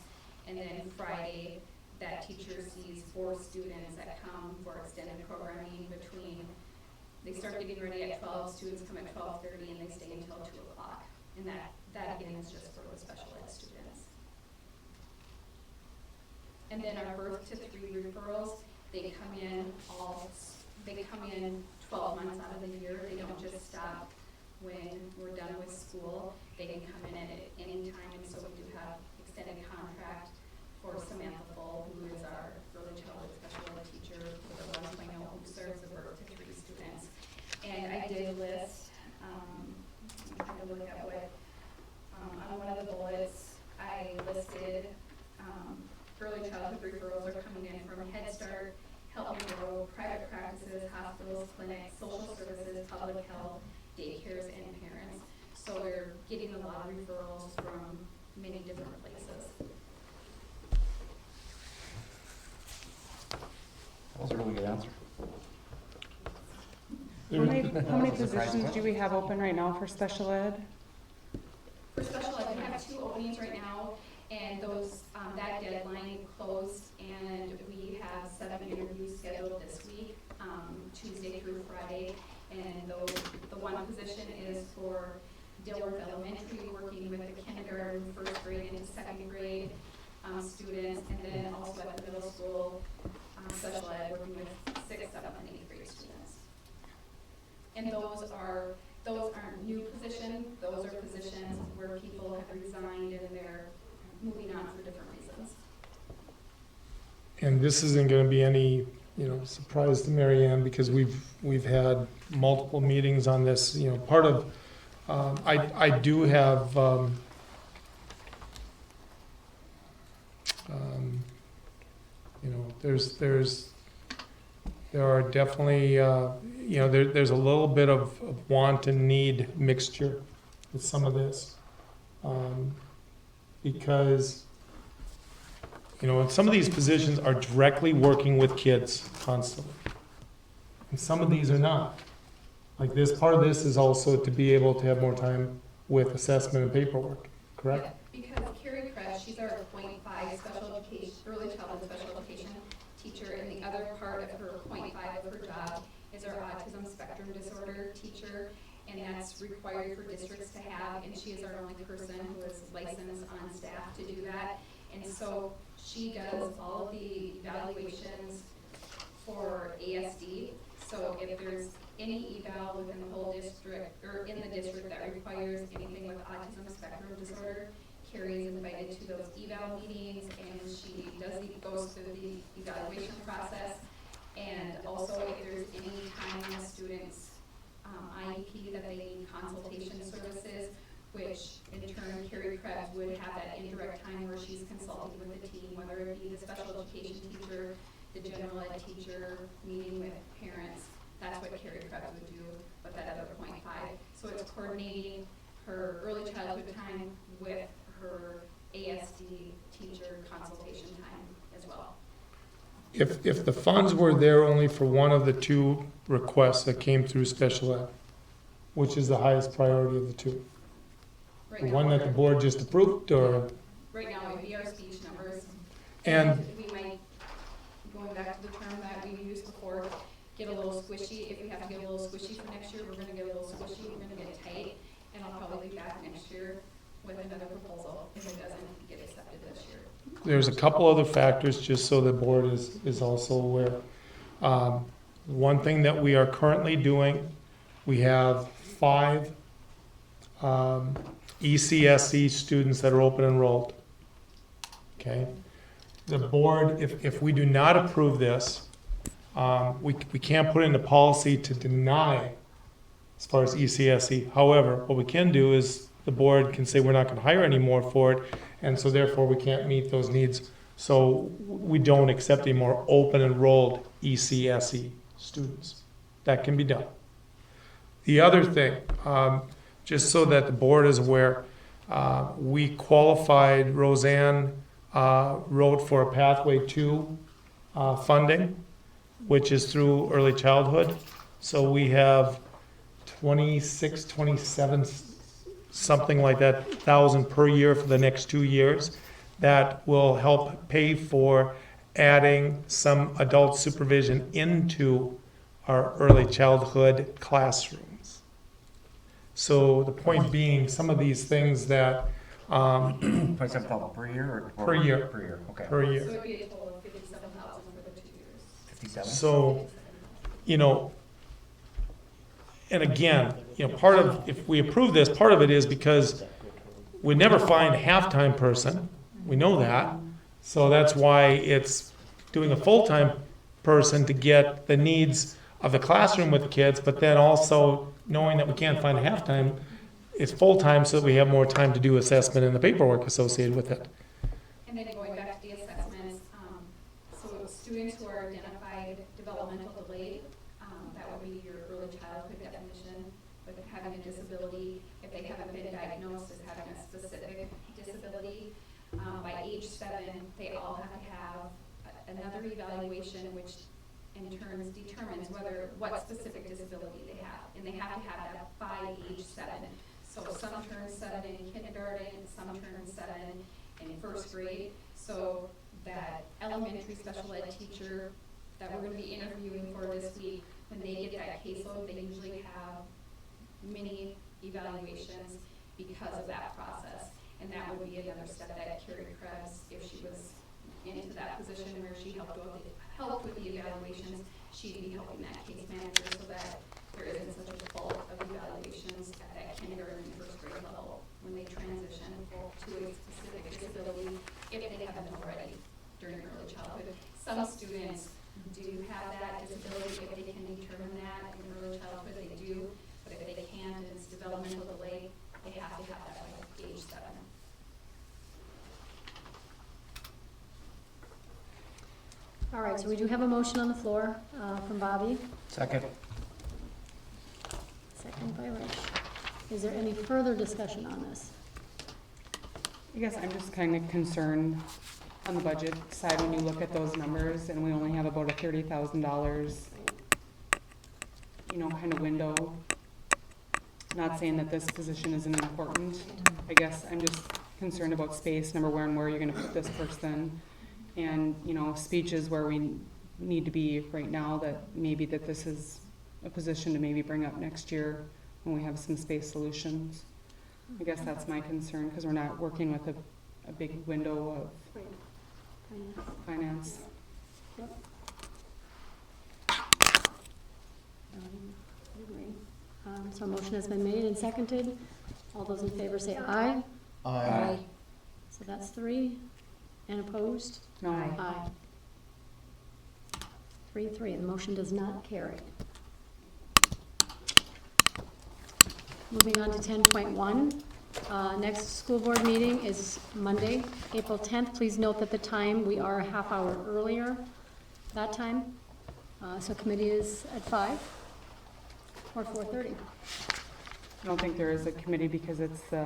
And then Friday, that teacher sees 4 students that come for extended programming between, they start getting ready at 12, students come at 12:30, and they stay until 2 o'clock. And that again is just for the special ed students. And then our birth to 3 referrals, they come in 12 months out of the year. They don't just stop when we're done with school. They can come in at any time, and so we do have extended contract for Samantha Full, who is our early childhood special ed teacher for the 1.0, who serves the birth to 3 students. And I did list, I'm trying to look at what, on one of the bullets, I listed early childhood referrals are coming in from Head Start, Help Me Grow, private practices, hospitals, clinics, social services, public health, daycares, and parents. So we're getting a lot of referrals from many different places. That was a really good answer. How many positions do we have open right now for special ed? For special ed have 2 openings right now, and those, that deadline closed, and we have 7 interviews scheduled this week, Tuesday through Friday. And those, the one position is for Dilworth Elementary, working with the kindergarten, 1st grade into 2nd grade students, and then also at the middle school, special ed, working with 6th, 7th, and 8th grade students. And those aren't new positions, those are positions where people have resigned and they're moving on for different reasons. And this isn't gonna be any, surprise to Mary Ann, because we've had multiple meetings on this, part of, I do have, there are definitely, there's a little bit of want and need mixture with some of this. Because, some of these positions are directly working with kids constantly. And some of these are not. Like this, part of this is also to be able to have more time with assessment and paperwork, correct? Because Carrie Krebs, she's our .5 special education, early childhood special education teacher, and the other part of her .5 of her job is our autism spectrum disorder teacher, and that's required for districts to have, and she is our only person who is licensed on staff to do that. And so she does all of the evaluations for ASD. So if there's any eval within the whole district, or in the district that requires anything with autism spectrum disorder, Carrie is invited to those eval meetings, and she goes through the evaluation process. And also if there's any time in the student's IEP that they need consultation services, which in turn Carrie Krebs would have that indirect time where she's consulting with the team, whether it be the special education teacher, the general ed teacher, meeting with parents. That's what Carrie Krebs would do with that other .5. So it's coordinating her early childhood time with her ASD teacher consultation time as well. If the funds were there only for one of the 2 requests that came through special ed, which is the highest priority of the 2? Right The now, one that the board just approved, or? right now, it would be our speech numbers. And We might, going back to the term that we used before, get a little squishy. If we have to get a little squishy for next year, we're gonna get a little squishy, we're gonna get tight, and I'll probably be back next year with another proposal if it doesn't get accepted this year. there's a couple other factors, just so the board is also aware. One thing that we are currently doing, we have 5 ECSE students that are open enrolled. Okay? The board, if we do not approve this, we can't put in the policy to deny as far as ECSE. However, what we can do is the board can say we're not going to hire anymore for it, and so therefore we can't meet those needs. So we don't accept any more open enrolled ECSE students. That can be done. The other thing, just so that the board is aware, we qualified, Roseanne wrote for a Pathway 2 funding, which is through early childhood. So we have 26, 27, something like that, 1,000 per year for the next 2 years. That will help pay for adding some adult supervision into our early childhood classrooms. So the point being, some of these things that 27,000 per year or? Per year. Per year, okay. per So year. it'd be a total of 57,000 for the 2 years. 57? So, and again, part of, if we approve this, part of it is because we never find a half-time person. We know that. So that's why it's doing a full-time person to get the needs of the classroom with the kids, but then also knowing that we can't find a half-time, it's full-time so that we have more time to do assessment and the paperwork associated with it. And then going back to the assessments, so students who are identified developmental delayed, that would be your early childhood definition, with having a disability, if they haven't been diagnosed as having a specific disability, by age 7, they all have to have another evaluation, which in turn determines what specific disability they have, and they have to have that by age 7. So some turn 7 in kindergarten, some turn 7 in first grade. So that elementary special ed teacher that we're gonna be interviewing for this week, when they get that caseload, they usually have mini evaluations because of that process. And that would be another step that Carrie Krebs, if she was into that position where she helped with the evaluations, she'd be helping that case manager so that there isn't such a bulk of evaluations at that kindergarten and first grade level when they transition to a specific disability, if they haven't already during early childhood. Some students do have that disability if they can determine that in early childhood, they do, but if they can't and it's developmental delay, they have to have that by age 7. All right, so we do have a motion on the floor from Bobby, Second. second by Rich. Is there any further discussion on this? I guess I'm just kind of concerned on the budget side when you look at those numbers and we only have about a $30,000, kind of window. Not saying that this position isn't important. I guess I'm just concerned about space, number one, where you're gonna put this person. And, speech is where we need to be right now, that maybe that this is a position to maybe bring up next year when we have some space solutions. I guess that's my concern, because we're not working with a big window of finance. Yep. I agree. So a motion has been made and seconded. All those in favor say aye. Aye. So that's 3. And opposed? No, Aye. 3-3, the motion does not carry. Moving on to 10.1. Next school board meeting is Monday, April 10th. Please note that the time, we are a half hour earlier that time. So committee is at 5 or 4:30. I don't think there is a committee because it's the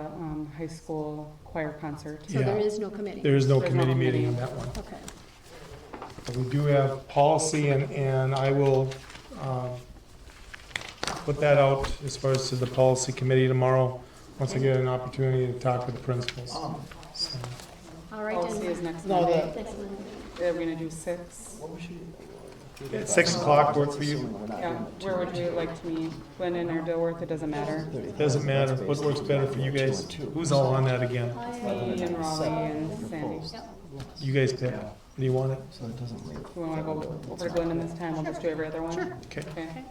high school choir concert. So there Yeah. is no committee. There is no There's no committee meeting committee. on that one. Okay. But we do have policy, and I will put that out as far as to the policy committee tomorrow, once I get an opportunity to talk with the principals. So, All right. Policy and- is next No, Monday. Next Monday. Are we gonna do 6? at 6 o'clock work for you? Yeah, where would you like to meet? Glendon or Dilworth, it doesn't matter. Doesn't matter. What works better for you guys? Who's all on that again? Me and Raleigh and Sandy. You guys pick. Do you want it? We wanna go over to Glendon this time, we'll just do every other one? Sure. Okay. Okay.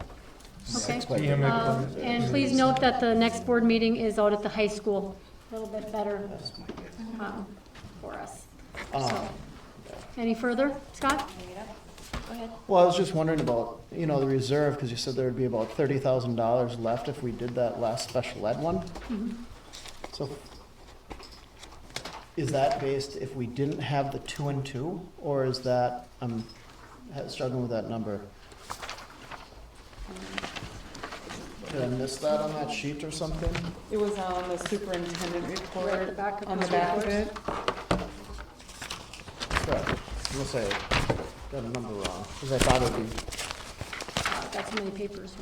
Okay. PM at And please note that the next board meeting is out at the high school, a little bit better for us. So, any further, Scott? Go ahead. Well, I was just wondering about, the reserve, because you said there would be about $30,000 left if we did that last special ed one. So is that based if we didn't have the 2 and 2, or is that, I'm struggling with that number? Did I miss that on that sheet or something? It was on the superintendent report, Right at the back of on the this back of report. it. Correct. Unless I got a number wrong, because I thought it would be, Got so many papers.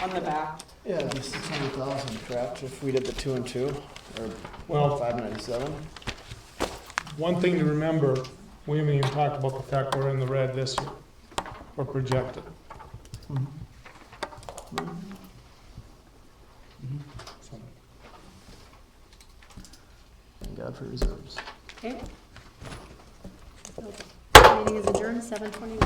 On the back. yeah, it'd be 600,000, correct, if we did the 2 and 2, or Well, 597? one thing to remember, we haven't even talked about the fact we're in the red this year, or projected. So, Thank God for reserves. Okay. Meeting is adjourned, 7:21.